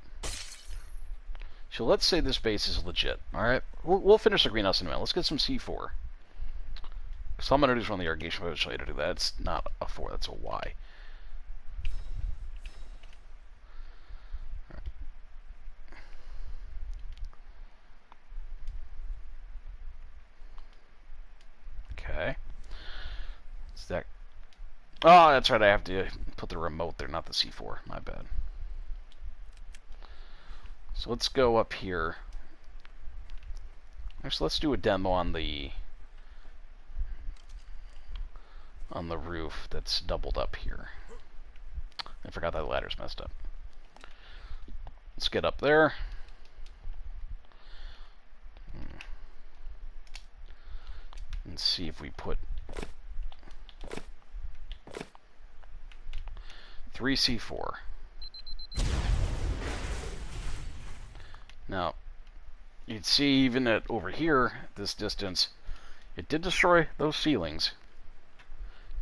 So let's say this base is legit. All right, we'll finish the greenhouse in a minute. Let's get some C4. So I'm gonna do on the irrigation pipe. Show you to do that. It's not a 4. That's a Y. Okay. Is that? Oh, that's right. I have to put the remote there, not the C4. My bad. So let's go up here. Actually, let's do a demo on the roof that's doubled up here. I forgot that ladder's messed up. Let's get up there. And see if we put 3 C4. Now, you'd see even at over here, this distance, it did destroy those ceilings.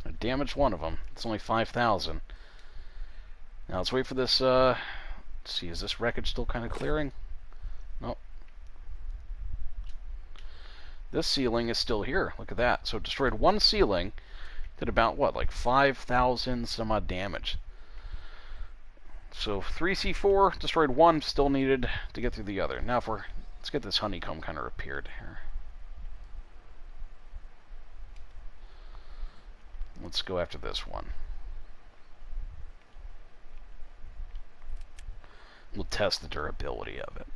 It damaged one of them. It's only 5,000. Now let's wait for this, see, is this wreckage still kind of clearing? Nope. This ceiling is still here. Look at that. So it destroyed one ceiling, did about, what, like 5,000 some odd damage. So 3 C4, destroyed one, still needed to get through the other. Now let's get this honeycomb kind of repaired here. Let's go after this one. We'll test the durability of it.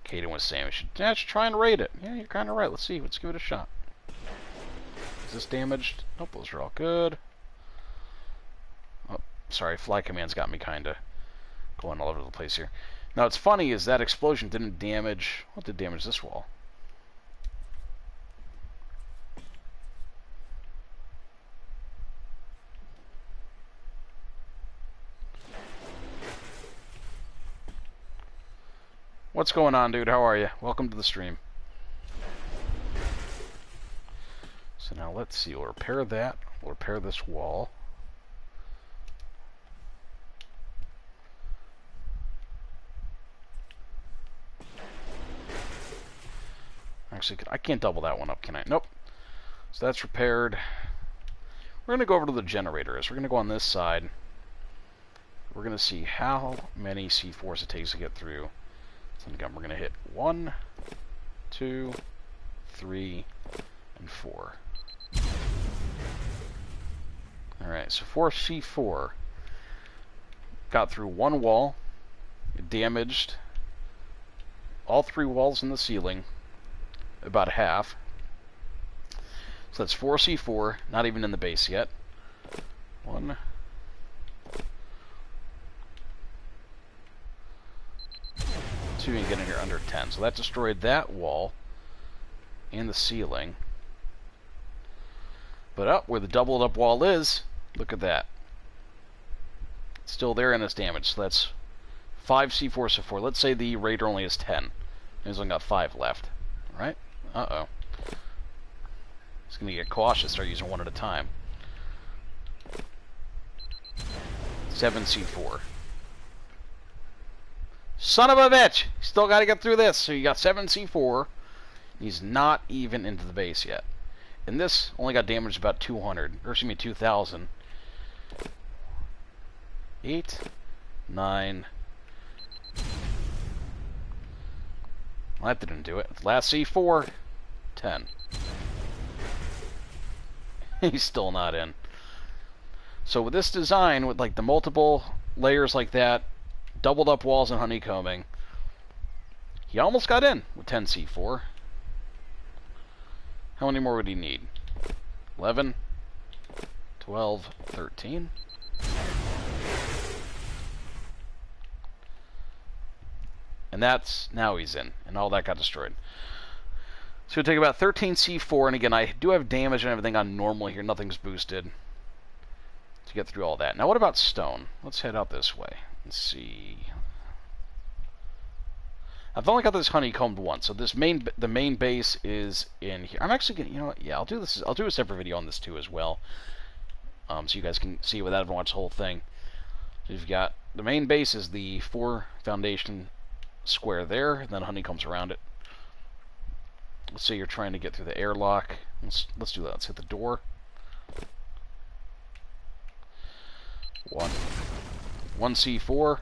Caden was saying we should try and raid it. Yeah, you're kind of right. Let's see. Let's give it a shot. Is this damaged? Nope, those are all good. Oh, sorry. Fly command's got me kind of going all over the place here. Now, what's funny is that explosion didn't damage... What did damage this wall? What's going on, dude? How are you? Welcome to the stream. So now let's see. We'll repair that. We'll repair this wall. Actually, I can't double that one up, can I? Nope. So that's repaired. We're going to go over to the generators. We're going to go on this side. We're going to see how many C4s it takes to get through. So again, we're going to hit 1, 2, 3, and 4. Alright, so 4 C4 got through one wall. It damaged all 3 walls in the ceiling, about half. So that's 4 C4, not even in the base yet. 1, 2, and get in here under 10. So that destroyed that wall and the ceiling. But up where the doubled up wall is, look at that. It's still there and it's damaged. So that's 5 C4 so 4. Let's say the raider only has 10. He's only got 5 left. Alright? Uh-oh. He's going to get cautious, start using one at a time. 7 C4. Son of a bitch! Still got to get through this. So you got 7 C4. He's not even into the base yet. And this only got damaged about 200. Or excuse me, 2,000. 8, 9. Well, that didn't do it. Last C4. 10. He's still not in. So with this design, with like the multiple layers like that, doubled up walls and honeycombing, he almost got in with 10 C4. How many more would he need? 11, 12, 13. And that's, now he's in, and all that got destroyed. So we take about 13 C4, and again, I do have damage and everything on normal here, nothing's boosted to get through all that. Now what about stone? Let's head out this way and see. I've only got this honeycombed once, so the main base is in here. I'm actually gonna, you know what, yeah, I'll do a separate video on this too as well. So you guys can see without having watched the whole thing. So you've got, the main base is the 4 foundation square there, and then honeycombs around it. Let's say you're trying to get through the airlock. Let's do that. Let's hit the door. 1 C4.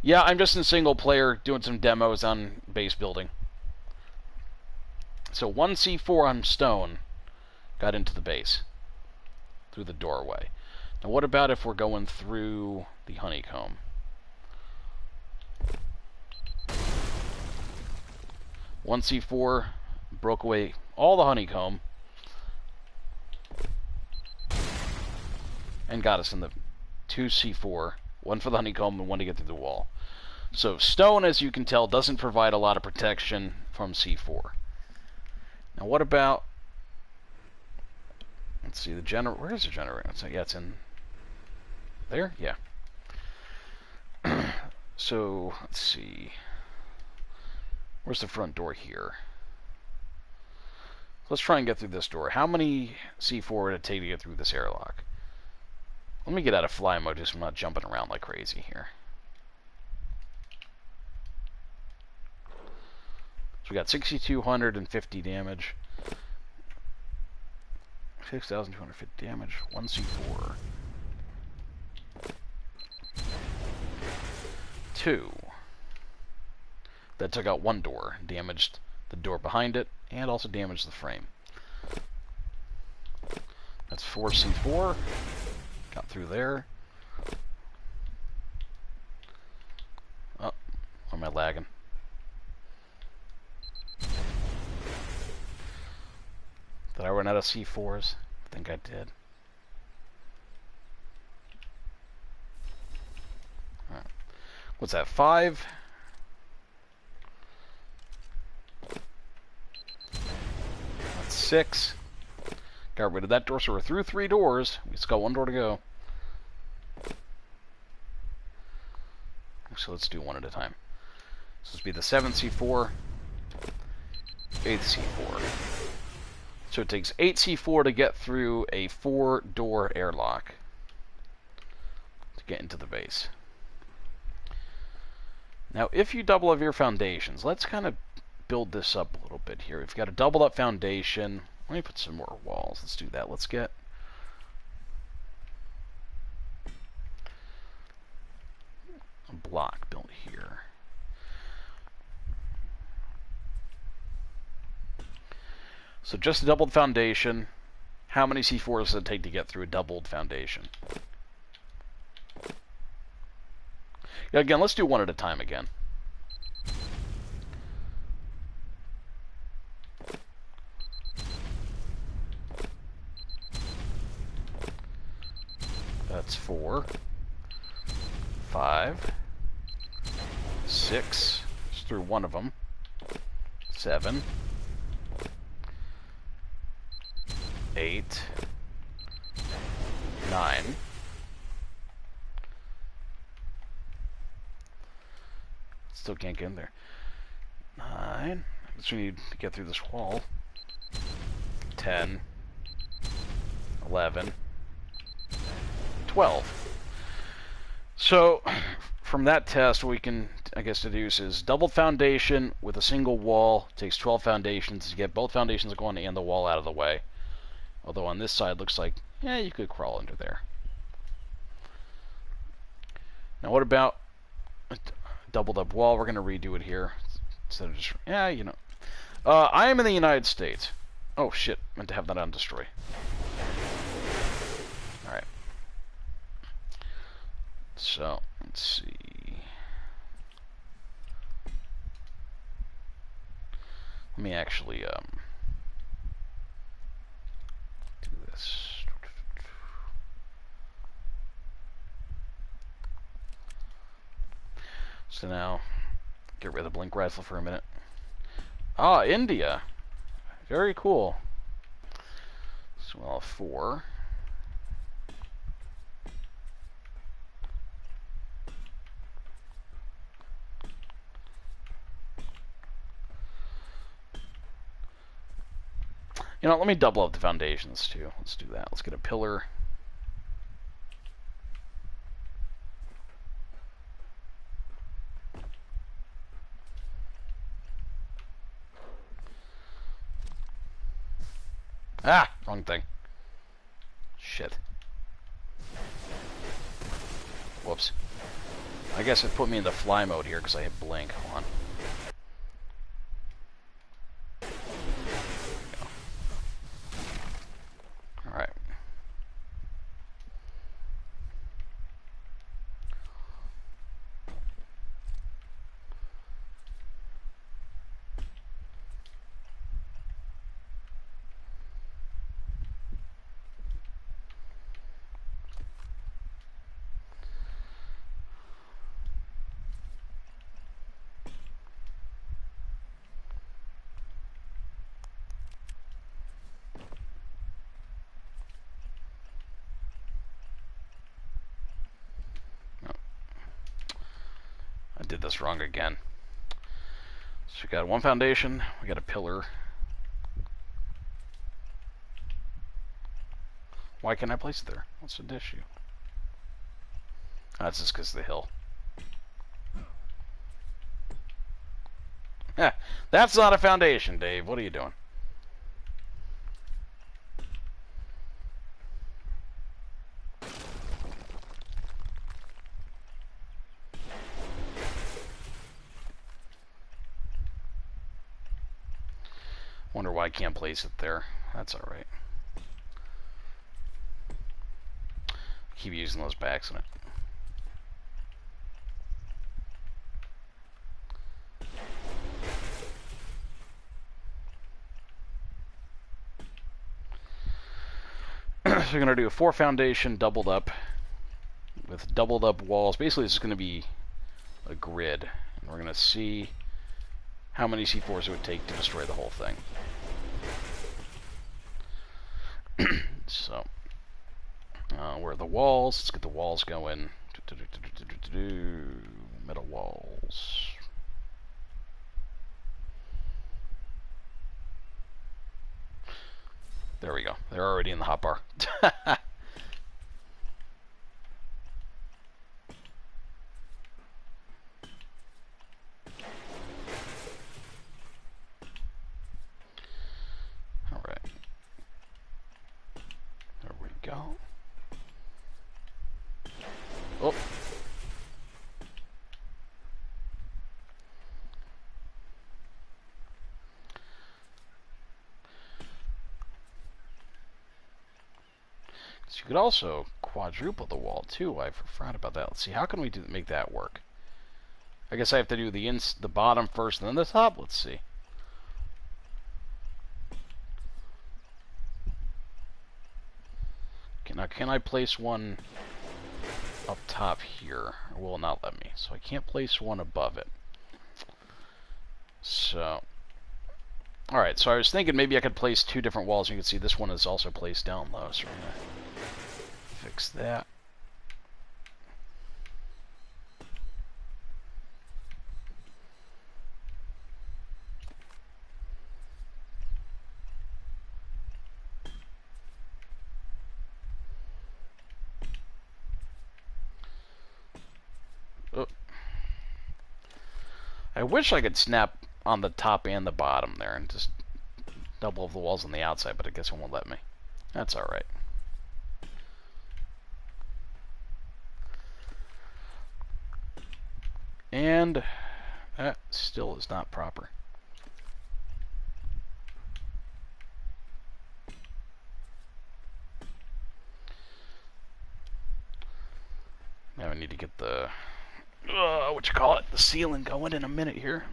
Yeah, I'm just in single player doing some demos on base building. So 1 C4 on stone got into the base through the doorway. Now what about if we're going through the honeycomb? One C4 broke away all the honeycomb and got us in the 2 C4, 1 for the honeycomb and 1 to get through the wall. So stone, as you can tell, doesn't provide a lot of protection from C4. Now what about, let's see, the generator, where is the generator? Yeah, it's in there? Yeah. So, let's see. Where's the front door here? Let's try and get through this door. How many C4 would it take to get through this airlock? Let me get out of fly mode just so I'm not jumping around like crazy here. So we got 6,250 damage. 6,250 damage. 1 C4. 2. That took out 1 door, damaged the door behind it, and also damaged the frame. That's 4 C4. Got through there. Oh, why am I lagging? Did I run out of C4s? I think I did. Alright. What's that, 5? That's 6. Got rid of that door, so we're through 3 doors. We just got 1 door to go. So let's do 1 at a time. So this will be the 7th C4, 8th C4. So it takes 8 C4 to get through a 4-door airlock to get into the base. Now, if you double up your foundations, let's kind of build this up a little bit here. We've got a doubled up foundation. Let me put some more walls. Let's do that. Let's get a block built here. So just a doubled foundation. How many C4s does it take to get through a doubled foundation? Yeah, again, let's do 1 at a time again. That's 4, 5, 6. Just through 1 of them. 7, 8, 9. Still can't get in there. 9. So we need to get through this wall. 10, 11, 12. So from that test, what we can, I guess, deduce is double foundation with a single wall takes 12 foundations to get both foundations going and the wall out of the way. Although on this side looks like, yeah, you could crawl under there. Now what about a doubled up wall? We're going to redo it here. Instead of just, yeah, you know. I am in the United States. Oh shit, meant to have that on destroy. Alright. So, let's see. Let me actually, So now, get rid of the blink rifle for a minute. Ah, India. Very cool. So we'll have 4. You know, let me double up the foundations too. Let's do that. Let's get a pillar. Ah, wrong thing. Shit. Whoops. I guess it put me into fly mode here because I hit blink. Hold on. Alright. I did this wrong again. So we got 1 foundation, we got a pillar. Why can't I place it there? What's the issue? That's just because of the hill. Yeah, that's not a foundation, Dave. What are you doing? Wonder why I can't place it there. That's alright. Keep using those by accident. So we're going to do a 4 foundation doubled up with doubled up walls. Basically, this is going to be a grid. And we're going to see how many C4s it would take to destroy the whole thing. So, where are the walls? Let's get the walls going. Metal walls. There we go. They're already in the hotbar. Alright. There we go. Oh. So you could also quadruple the wall too. I forgot about that. Let's see. How can we make that work? I guess I have to do the bottom first and then the top. Let's see. Okay, now can I place one up top here? Or will it not let me? So I can't place one above it. So, alright, so I was thinking maybe I could place 2 different walls. You can see this one is also placed down low, so we're going to fix that. Oh. I wish I could snap on the top and the bottom there and just double the walls on the outside, but I guess it won't let me. That's alright. And that still is not proper. Now I need to get the the ceiling going in a minute here.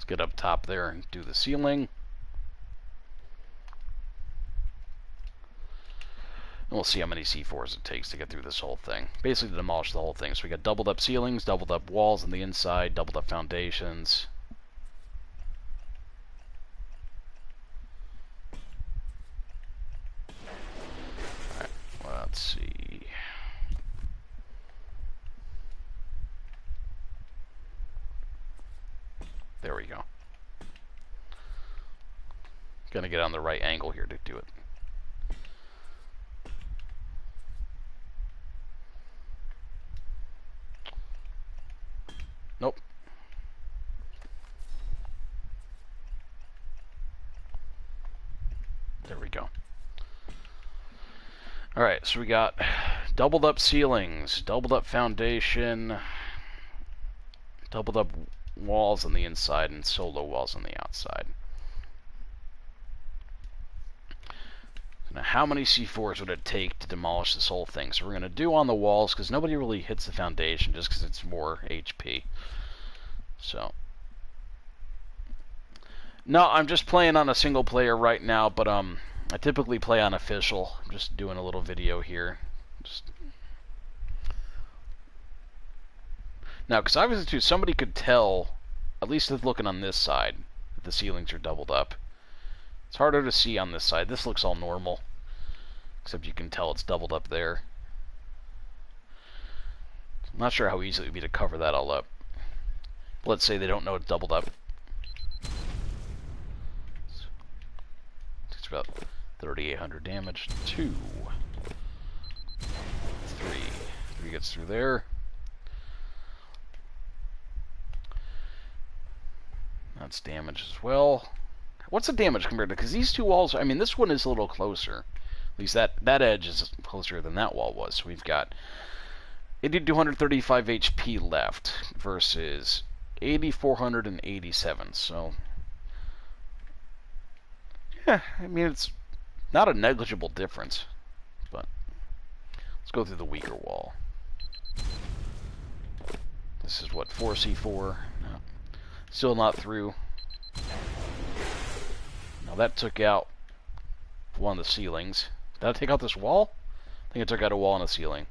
get up top there and do the ceiling. And we'll see how many C4s it takes to get through this whole thing. Basically to demolish the whole thing. So we got doubled up ceilings, doubled up walls on the inside, doubled up foundations. Alright, well, let's see. There we go. Gonna get on the right angle here to do it. Nope. There we go. Alright, so we got doubled up ceilings, doubled up foundation, doubled up walls on the inside, and solo walls on the outside. Now, how many C4s would it take to demolish this whole thing? So we're going to do on the walls, because nobody really hits the foundation, just because it's more HP. So, no, I'm just playing on a single player right now, but I typically play on official. I'm just doing a little video here. Now, because obviously, too, somebody could tell, at least looking on this side, that the ceilings are doubled up. It's harder to see on this side. This looks all normal, except you can tell it's doubled up there. I'm not sure how easy it would be to cover that all up. Let's say they don't know it's doubled up. It's about 3,800 damage. 2. 3. 3 gets through there. That's damage as well. What's the damage compared to? Because these two walls, I mean, this one is a little closer. At least that edge is closer than that wall was. So we've got 8,235 HP left versus 8,487. So, yeah, I mean, it's not a negligible difference. But let's go through the weaker wall. This is what, 4C4? No. Still not through. Now that took out one of the ceilings. Did I take out this wall? I think I took out a wall and a ceiling.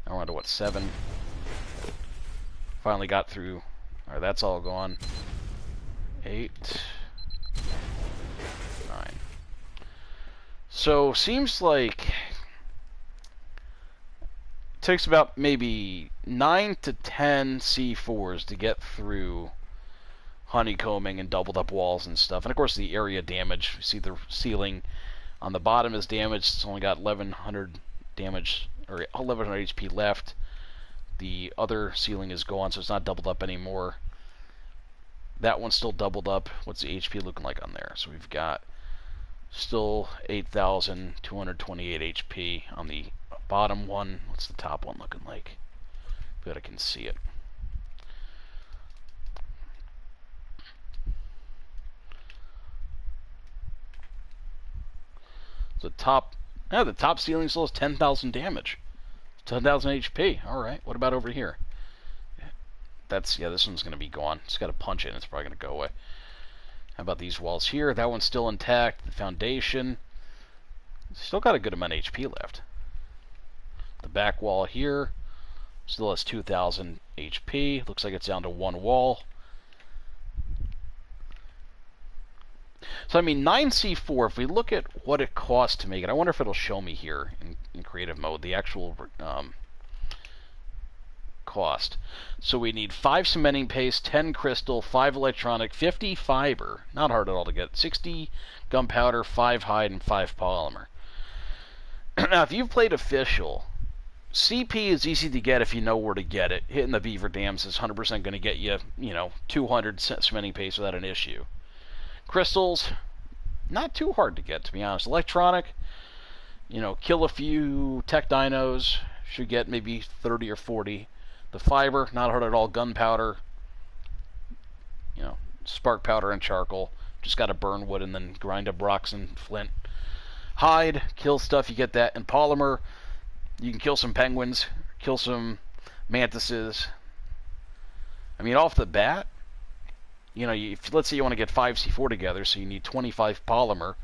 Now we're on to what, 7? Finally got through. Alright, that's all gone. 8. 9. So, seems like it takes about maybe 9 to 10 C4s to get through honeycombing and doubled up walls and stuff. And of course the area damage. You see the ceiling on the bottom is damaged. It's only got 1,100 damage, or 1,100 HP left. The other ceiling is gone, so it's not doubled up anymore. That one's still doubled up. What's the HP looking like on there? So we've got still 8,228 HP on the bottom one. What's the top one looking like? But I can see it. The top ceiling still has 10,000 damage. 10,000 HP. Alright, what about over here? This one's going to be gone. It's got to punch it and it's probably going to go away. How about these walls here? That one's still intact. The foundation. Still got a good amount of HP left. The back wall here still has 2,000 HP. Looks like it's down to one wall. So, I mean, 9C4, if we look at what it costs to make it, I wonder if it'll show me here in creative mode, the actual cost. So we need 5 cementing paste, 10 crystal, 5 electronic, 50 fiber, not hard at all to get, 60 gunpowder, 5 hide, and 5 polymer. Now, if you've played official, CP is easy to get if you know where to get it. Hitting the beaver dams is 100% going to get you, 200 cementing paste without an issue. Crystals, not too hard to get, to be honest. Electronic, kill a few tech dinos, should get maybe 30 or 40. The fiber, not hard at all. Gunpowder, spark powder and charcoal. Just got to burn wood and then grind up rocks and flint. Hide, kill stuff, you get that. And polymer, you can kill some penguins, kill some mantises. I mean, off the bat, You know, let's say you want to get 5 C4 together, so you need 25 polymer.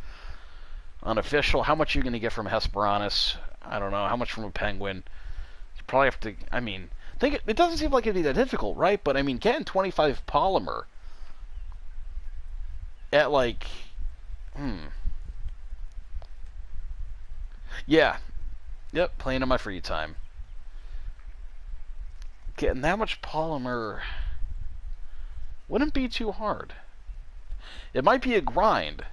Unofficial, how much are you going to get from Hesperornis? I don't know. How much from a penguin? You probably have to, I mean, it doesn't seem like it'd be that difficult, right? But, I mean, getting 25 polymer at, like, yeah. Yep, playing in my free time. Getting that much polymer wouldn't be too hard. It might be a grind.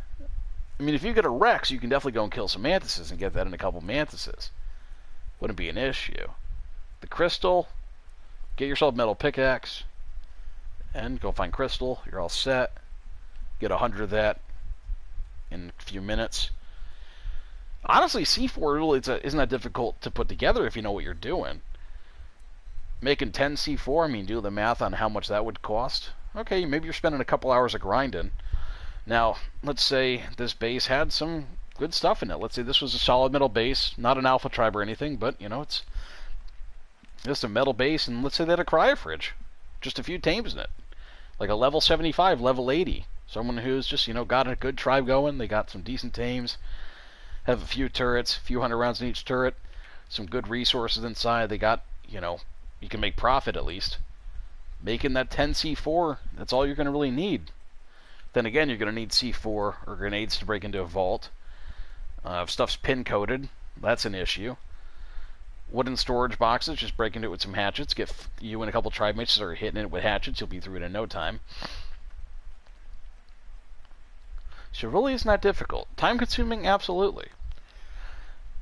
I mean, if you get a Rex, you can definitely go and kill some Mantises and get that in a couple Mantises. Wouldn't be an issue. The crystal, get yourself metal pickaxe, and go find crystal. You're all set. Get 100 of that in a few minutes. Honestly, C4 really isn't that difficult to put together if you know what you're doing. Making 10 C4, I mean, do the math on how much that would cost. Okay, maybe you're spending a couple hours of grinding. Now, let's say this base had some good stuff in it. Let's say this was a solid metal base, not an alpha tribe or anything, but, you know, it's just a metal base, and let's say they had a cryo fridge. Just a few tames in it. Like a level 75, level 80. Someone who's just, you know, got a good tribe going, they got some decent tames, have a few turrets, a few hundred rounds in each turret, some good resources inside, they got, you know, you can make profit at least. Making that 10 C4, that's all you're going to really need. Then again, you're going to need C4 or grenades to break into a vault. If stuff's pin-coded, that's an issue. Wooden storage boxes, just break into it with some hatchets. Get you and a couple tribe mates are hitting it with hatchets, you'll be through it in no time. So it really isn't that difficult. Time-consuming, absolutely.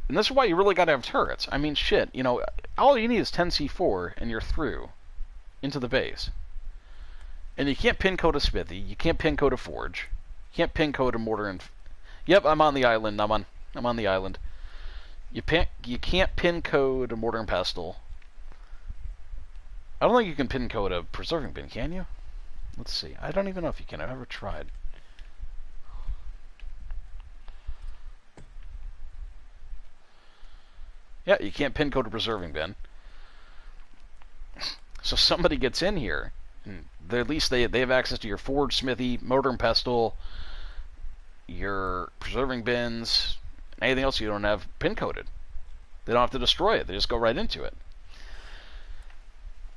And this is why you really got to have turrets. I mean, shit, you know, all you need is 10 C4 and you're through into the base. And you can't pin code a smithy, you can't pin code a forge, you can't pin code a mortar and... Yep, I'm on the island, I'm on the island. You can't pin code a mortar and pestle. I don't think you can pin code a preserving bin, can you? Let's see. I don't even know if you can. I've never tried. Yeah, you can't pin code a preserving bin. So somebody gets in here, and at least they have access to your forge, smithy, mortar and pestle, your preserving bins, anything else you don't have pin coded. They don't have to destroy it. They just go right into it.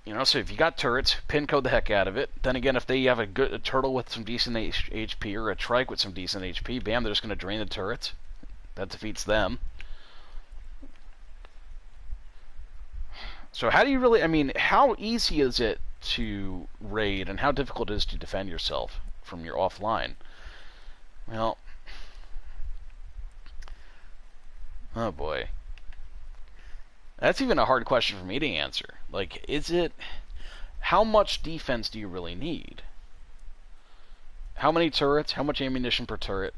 You know, so if you got turrets, pin code the heck out of it. Then again, if they have a turtle with some decent HP or a trike with some decent HP, bam, they're just going to drain the turrets. That defeats them. So how do you really, I mean, how easy is it to raid and how difficult it is to defend yourself from your offline? Well, oh boy. That's even a hard question for me to answer. Like, how much defense do you really need? How many turrets? How much ammunition per turret?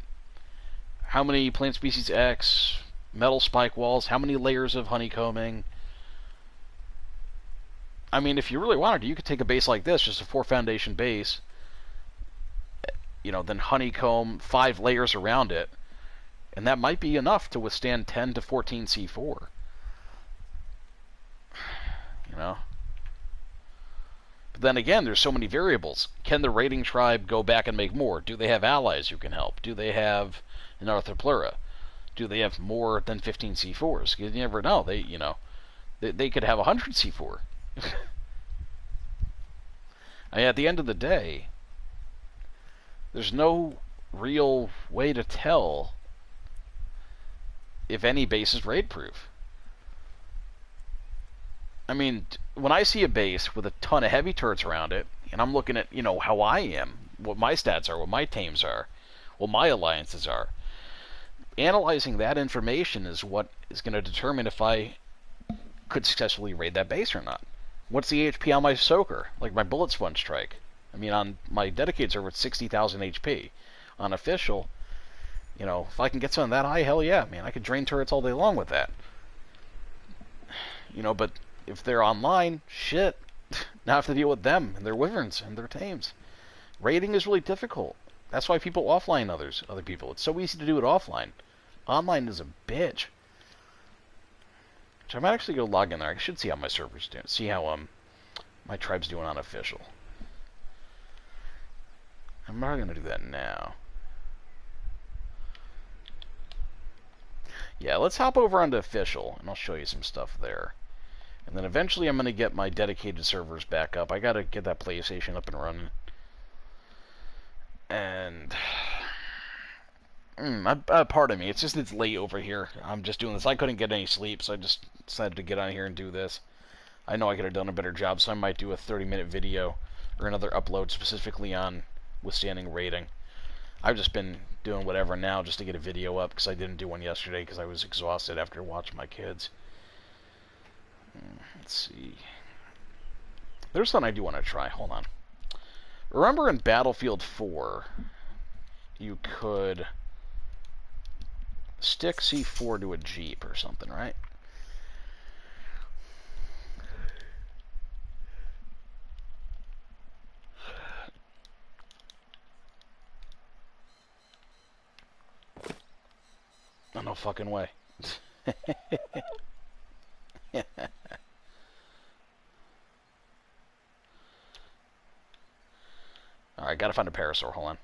How many plant species X? Metal spike walls? How many layers of honeycombing? I mean, if you really wanted to, you could take a base like this, just a 4 foundation base, you know, then honeycomb 5 layers around it, and that might be enough to withstand 10 to 14 C4. You know? But then again, there's so many variables. Can the raiding tribe go back and make more? Do they have allies who can help? Do they have an Arthroplura? Do they have more than 15 C4s? You never know. They could have 100 C4. I mean, at the end of the day, there's no real way to tell if any base is raid proof. I mean, when I see a base with a ton of heavy turrets around it, and I'm looking at, you know, how I am, what my stats are, what my tames are, what my alliances are, analyzing that information is what is going to determine if I could successfully raid that base or not. What's the HP on my soaker? Like my bullet sponge strike. I mean, on my dedicated server, it's 60,000 HP. On official, you know, if I can get something that high, hell yeah, man, I could drain turrets all day long with that. You know, but if they're online, shit. Now I have to deal with them and their wyverns and their tames. Raiding is really difficult. That's why people offline other people. It's so easy to do it offline. Online is a bitch. So I might actually go log in there. I should see how my server's doing. See how my tribe's doing on official. I'm not going to do that now. Yeah, let's hop over onto official, and I'll show you some stuff there. And then eventually I'm going to get my dedicated servers back up. I got to get that PlayStation up and running. And pardon me, it's late over here. I'm just doing this. I couldn't get any sleep, so I just decided to get on here and do this. I know I could have done a better job, so I might do a 30-minute video or another upload specifically on withstanding raiding. I've just been doing whatever now just to get a video up, because I didn't do one yesterday because I was exhausted after watching my kids. Let's see. There's something I do want to try. Hold on. Remember in Battlefield 4, you could stick C4 to a Jeep or something, right? Oh, no fucking way. Alright, gotta find a parasaur. Hold on.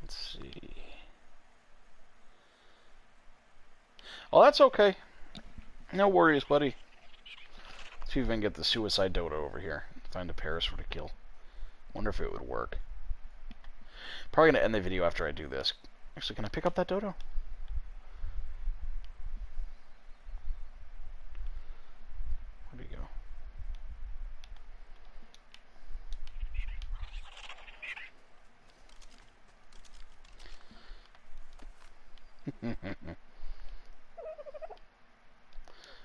Let's see. Oh, that's okay. No worries, buddy. Let's see if I can get the suicide dodo over here. Find a parasaur to kill. Wonder if it would work. Probably gonna end the video after I do this. Actually, can I pick up that dodo? Where'd he go?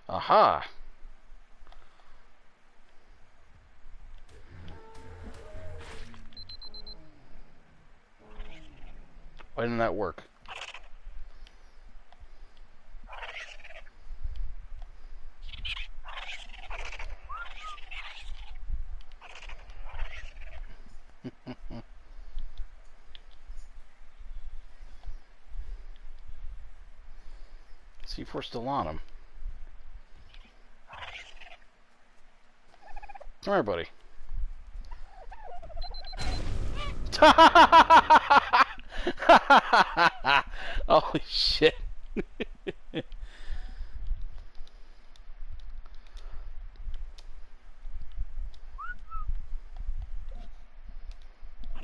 Aha! Why didn't that work? C4 still on him. Come here, buddy. Holy shit.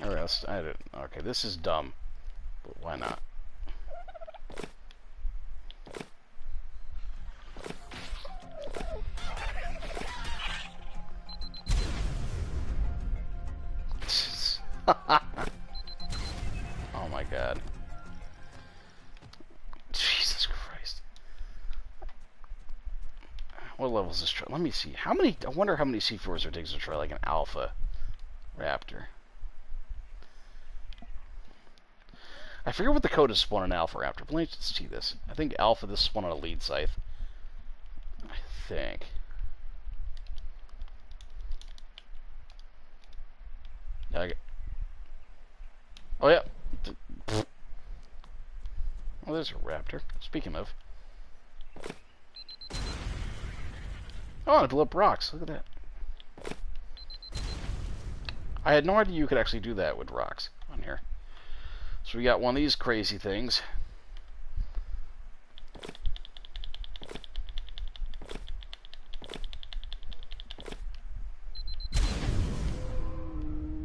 Alright, I didn't. Okay, this is dumb. But why not? Oh my god. Jesus Christ. What level is this try? Let me see. How many? I wonder how many C4s it takes to try like an alpha raptor. I forget what the code is to spawn an alpha raptor. But let me just see this. I think alpha this spawn on a lead scythe. I think. Oh yeah. Oh, there's a raptor. Speaking of. Oh, it blew up rocks. Look at that. I had no idea you could actually do that with rocks on here. So we got one of these crazy things.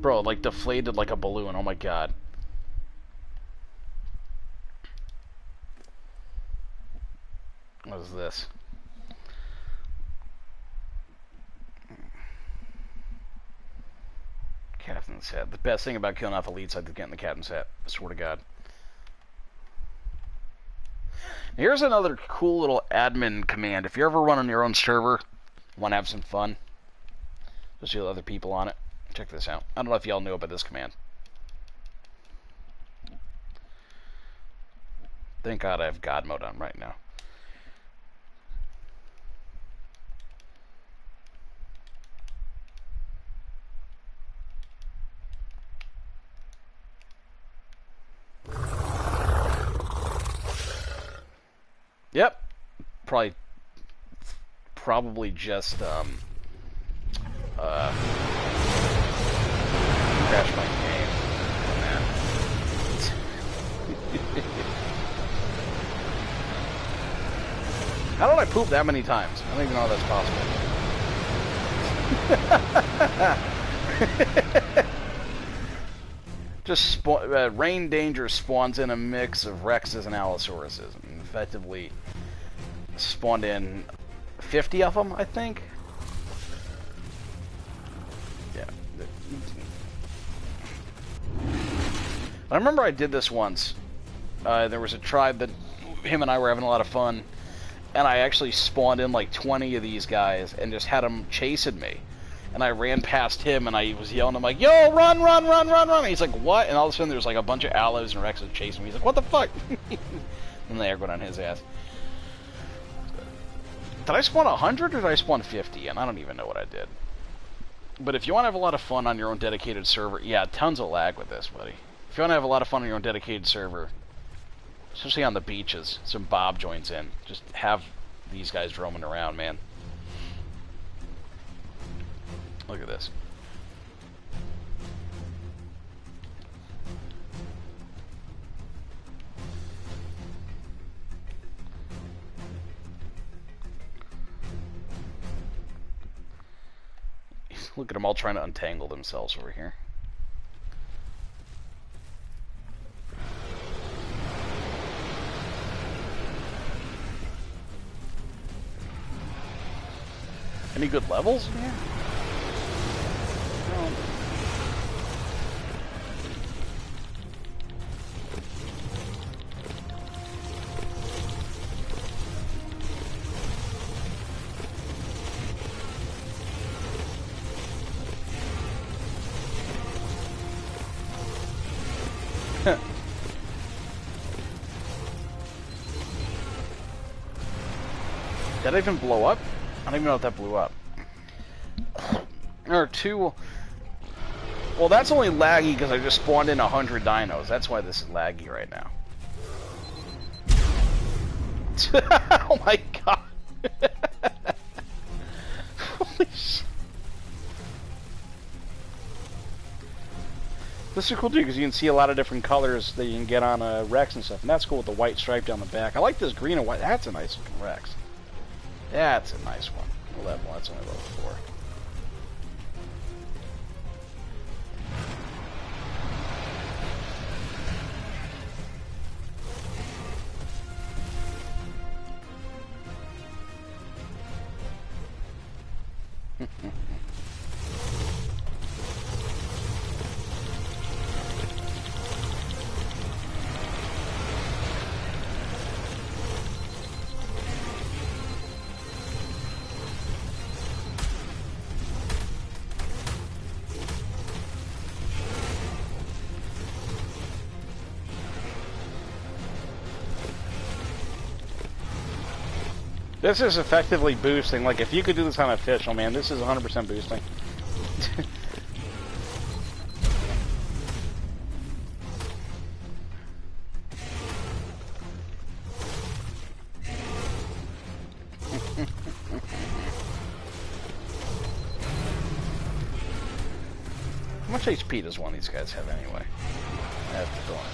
Bro, like deflated like a balloon. Oh my god. What is this? Captain's hat. The best thing about killing off elites is getting the captain's hat. I swear to God. Here's another cool little admin command. If you're ever running your own server, want to have some fun, especially with other people on it, check this out. I don't know if y'all know about this command. Thank God I have God mode on right now. Yep. Probably just How did I poop that many times? I don't even know how that's possible. Just Rain Danger spawns in a mix of Rexes and Allosauruses. And effectively spawned in 50 of them, I think. Yeah. I remember I did this once. There was a tribe that him and I were having a lot of fun, and I actually spawned in like 20 of these guys and just had them chasing me. And I ran past him and I was yelling, I'm like, yo, run, run, run, run, run. And he's like, what? And all of a sudden there's like a bunch of Allos and Rexes chasing me. He's like, what the fuck? And they are going on his ass. Did I spawn 100 or did I spawn 50? And I don't even know what I did. But if you want to have a lot of fun on your own dedicated server, yeah, tons of lag with this, buddy. If you want to have a lot of fun on your own dedicated server, especially on the beaches, some Bob joins in. Just have these guys roaming around, man. Look at this. Look at them all trying to untangle themselves over here. Any good levels in here? No. Did that even blow up? I don't even know if that blew up. Or two... Well, that's only laggy because I just spawned in 100 dinos. That's why this is laggy right now. Oh my god. Holy shit. This is cool too because you can see a lot of different colors that you can get on Rex and stuff. And that's cool with the white stripe down the back. I like this green and white. That's a nice looking Rex. That's a nice one. Level. That's only level 4. This is effectively boosting. Like, if you could do this on official, man, this is 100% boosting. How much HP does one of these guys have anyway? I have to go on.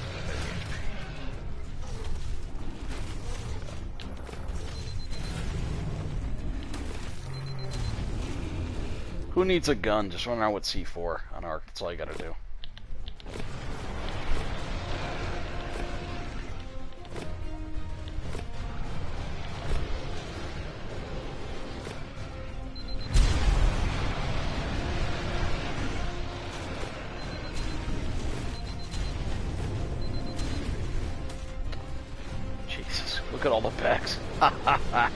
Who needs a gun? Just run around with C4 on ARK. That's all you gotta do. Jesus, look at all the packs. Ha ha ha.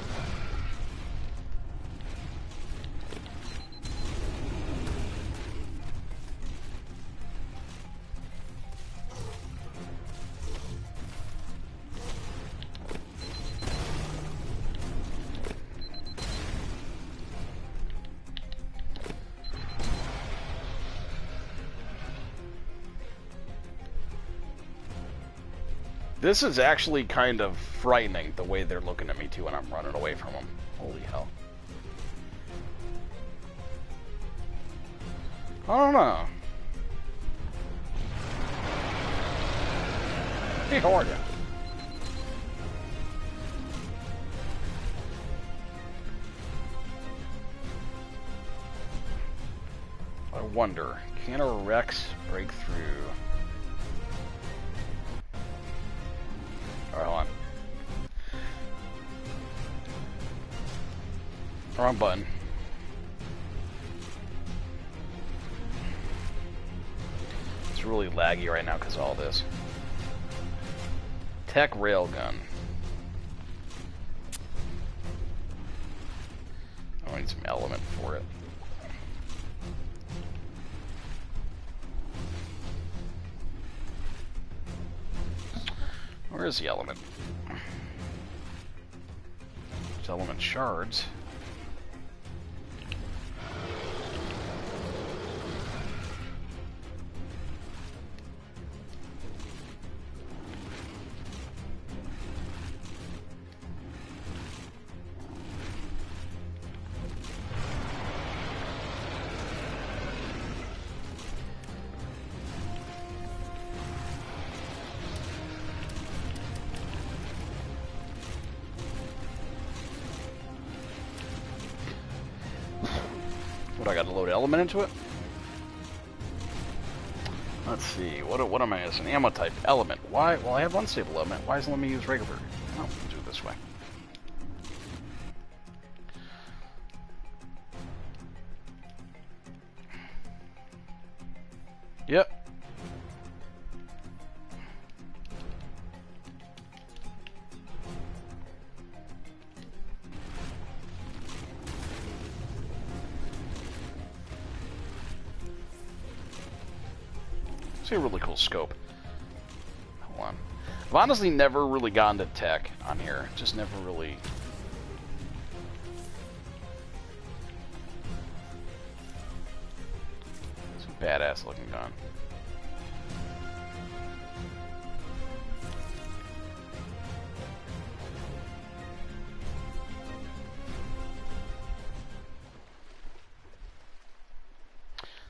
This is actually kind of frightening, the way they're looking at me, too, when I'm running away from them. Holy hell. I don't know. Hey, how are you? I wonder, can a Rex break through? Alright, hold on. Wrong button. It's really laggy right now because of all this. Tech railgun. I need some element for it. Where is the element? It's element shards. What, I got to load element into it? Let's see, what am I missing? Ammo type, element. Why? Well, I have unstable element. Why doesn't it let me use regular? Oh, we'll do it this way. Yep. See a really cool scope. Hold on. I've honestly never really gotten to tech on here. Just never really. It's a badass looking gun.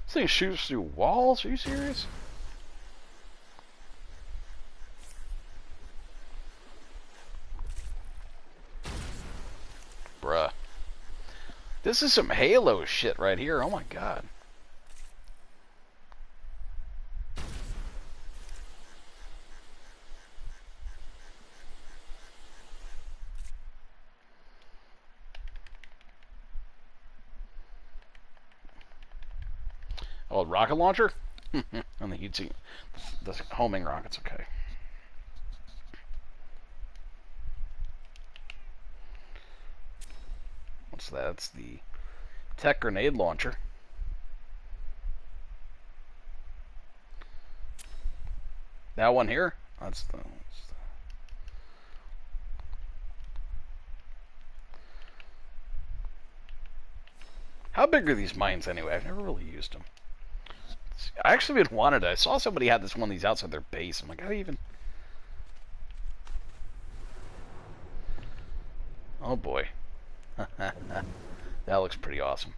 This thing shoots through walls? Are you serious? Bruh. This is some Halo shit right here. Oh my god. Oh, rocket launcher? On the heat seat. The homing rockets, okay. What's that? It's the tech grenade launcher. That one here? That's the... How big are these mines anyway? I've never really used them. I actually been wanted. I saw somebody had this one of these outside their base. I'm like, how do you even... Oh boy. That looks pretty awesome.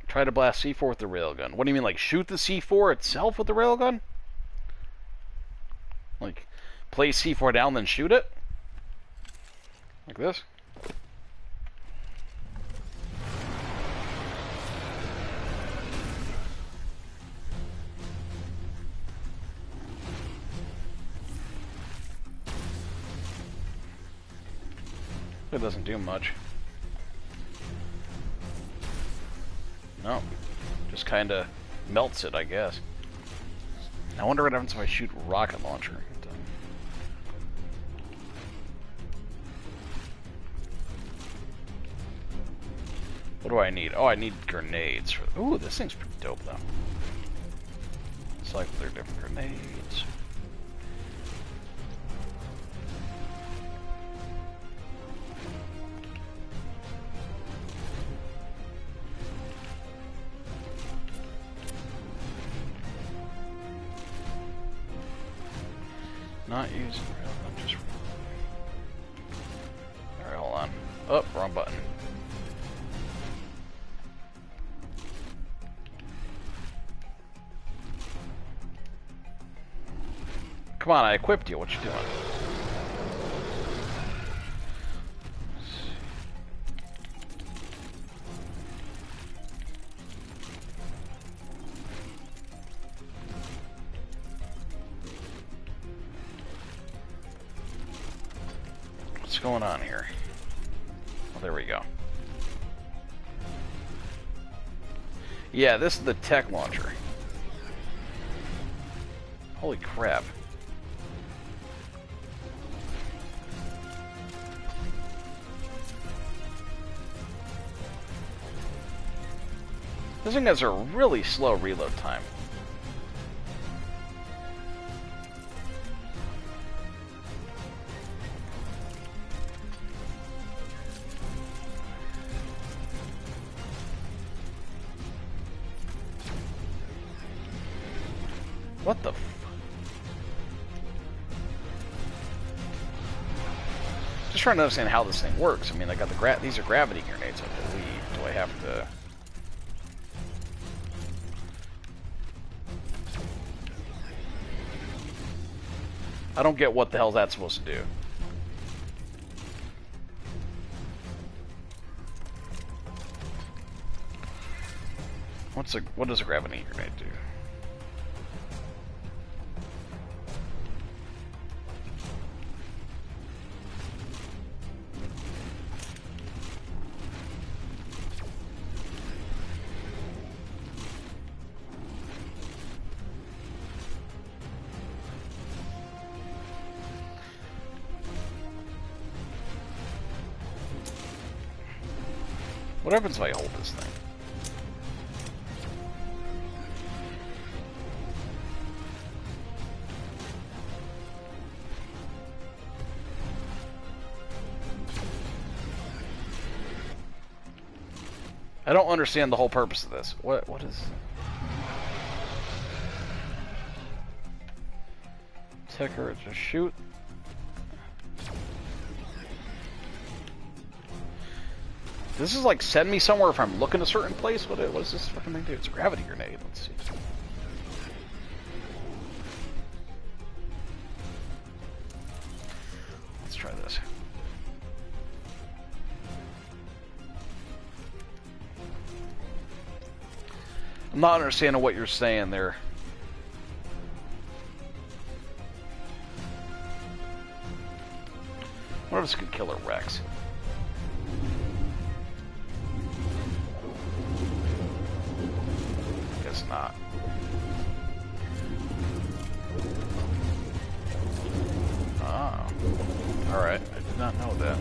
Try to blast C4 with the railgun. What do you mean, like shoot the C4 itself with the railgun? Like place C4 down then shoot it? Like this? It doesn't do much. No. Just kind of melts it, I guess. I wonder what happens if I shoot a rocket launcher. What do I need? Oh, I need grenades. Ooh, this thing's pretty dope, though. Select their different grenades. Not using railgun, just... Alright, hold on. Oh, wrong button. Come on, I equipped you. What you doing? what's going on here? Oh, there we go. Yeah, this is the tech launcher. Holy crap. This thing has a really slow reload time. What the f... Just trying to understand how this thing works. I mean, I got the these are gravity grenades, I believe. Do I have to... I don't get what the hell that's supposed to do. What does a gravity grenade do? What happens if I hold this thing? I don't understand the whole purpose of this. What is... Ticker, just shoot. This is like send me somewhere if I'm looking a certain place. What does this fucking thing do? It's a gravity grenade. Let's see. Let's try this. I'm not understanding what you're saying there. What if this could kill a Rex? Guess not. Ah. Alright, I did not know that.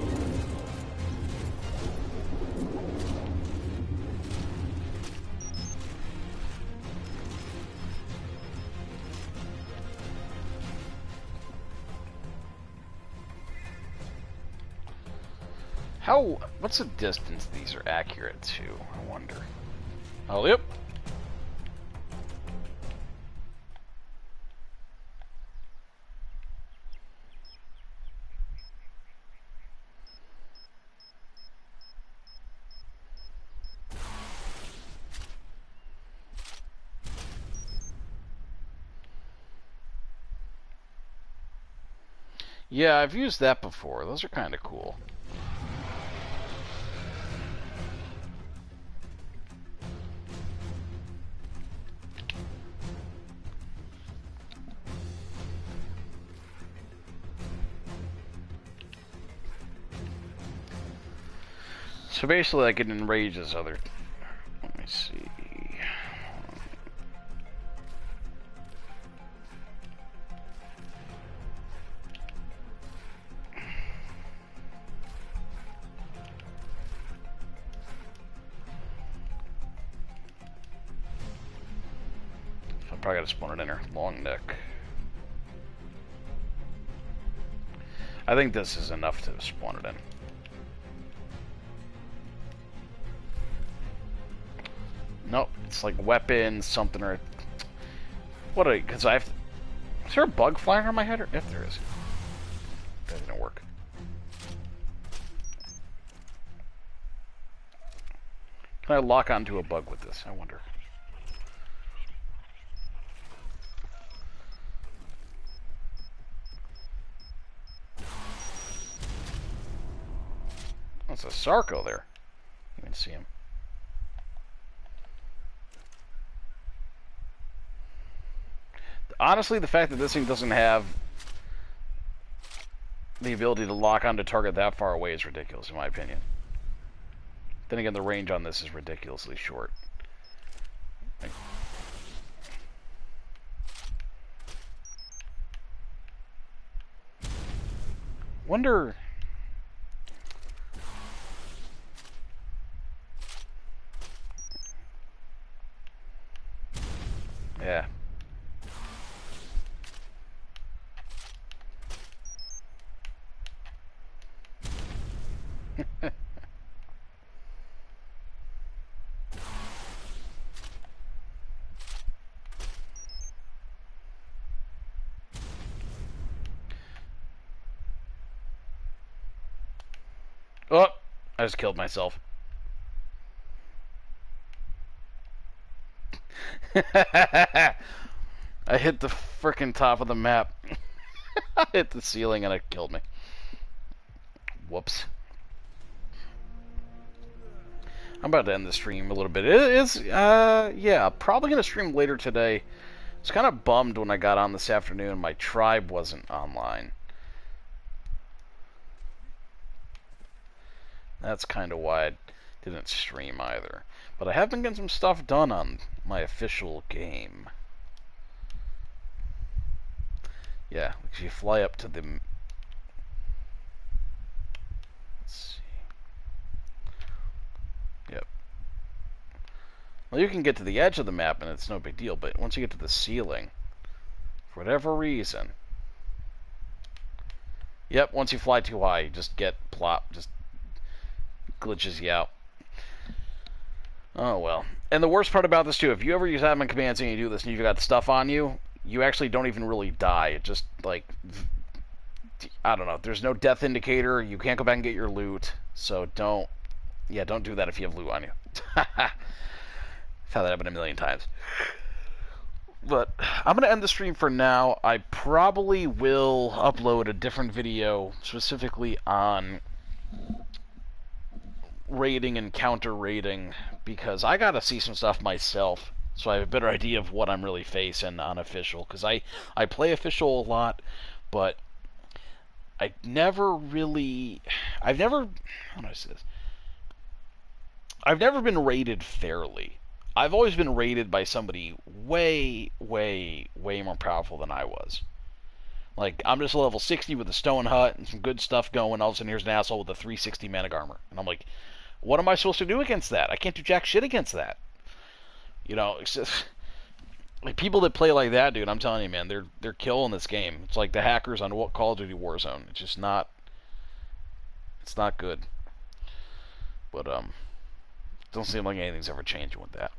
What's the distance these are accurate to, I wonder? Oh, yep. Yeah, I've used that before. Those are kind of cool. So basically, like, it enrages other... Let me see... I probably gotta spawn it in her. Long neck. I think this is enough to spawn it in. Nope, it's like weapons, something, or... What are you... Because I have... Is there a bug flying around my head? Or... If there is. That didn't work. Can I lock onto a bug with this? I wonder. That's a Sarco there. You can see him. Honestly, the fact that this thing doesn't have the ability to lock onto target that far away is ridiculous, in my opinion. Then again, the range on this is ridiculously short. Wonder... Yeah. Oh, I just killed myself. I hit the frickin' top of the map. I hit the ceiling and it killed me. Whoops. I'm about to end the stream a little bit. Yeah, probably gonna stream later today. I was kind of bummed when I got on this afternoon. My tribe wasn't online. That's kind of why I didn't stream either. But I have been getting some stuff done on my official game. Yeah, if you fly up to the... Let's see. Yep. Well, you can get to the edge of the map and it's no big deal, but once you get to the ceiling, for whatever reason... Yep, once you fly too high, you just get plop, just glitches you out. Oh well. And the worst part about this too, if you ever use admin commands and you do this and you've got stuff on you, you actually don't even really die. It just, like, I don't know. There's no death indicator. You can't go back and get your loot. So don't do that if you have loot on you. I've had that happen a million times. But I'm going to end the stream for now. I probably will upload a different video specifically on raiding and counter raiding, because I gotta see some stuff myself so I have a better idea of what I'm really facing on official, because I play official a lot, but I've never been raided fairly. I've always been raided by somebody way more powerful than I was. Like, I'm just level 60 with a stone hut and some good stuff going. All of a sudden, here's an asshole with a 360 mana armor. And I'm like, what am I supposed to do against that? I can't do jack shit against that. You know, it's just... Like, people that play like that, dude, I'm telling you, man, they're killing this game. It's like the hackers on Call of Duty Warzone. It's just not... It's not good. But, don't seem like anything's ever changing with that.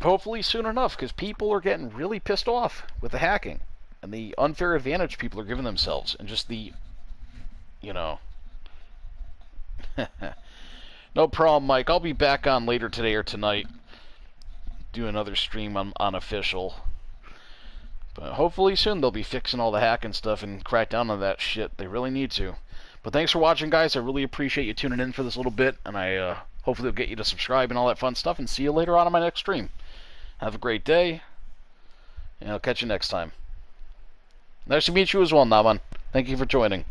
Hopefully soon enough, because people are getting really pissed off with the hacking. And the unfair advantage people are giving themselves. And just the... You know... No problem, Mike. I'll be back on later today or tonight. Do another stream on official. But hopefully soon they'll be fixing all the hacking stuff and crack down on that shit. They really need to. But thanks for watching, guys. I really appreciate you tuning in for this little bit. And I hopefully will get you to subscribe and all that fun stuff. And see you later on my next stream. Have a great day. And I'll catch you next time. Nice to meet you as well, Naman. Thank you for joining.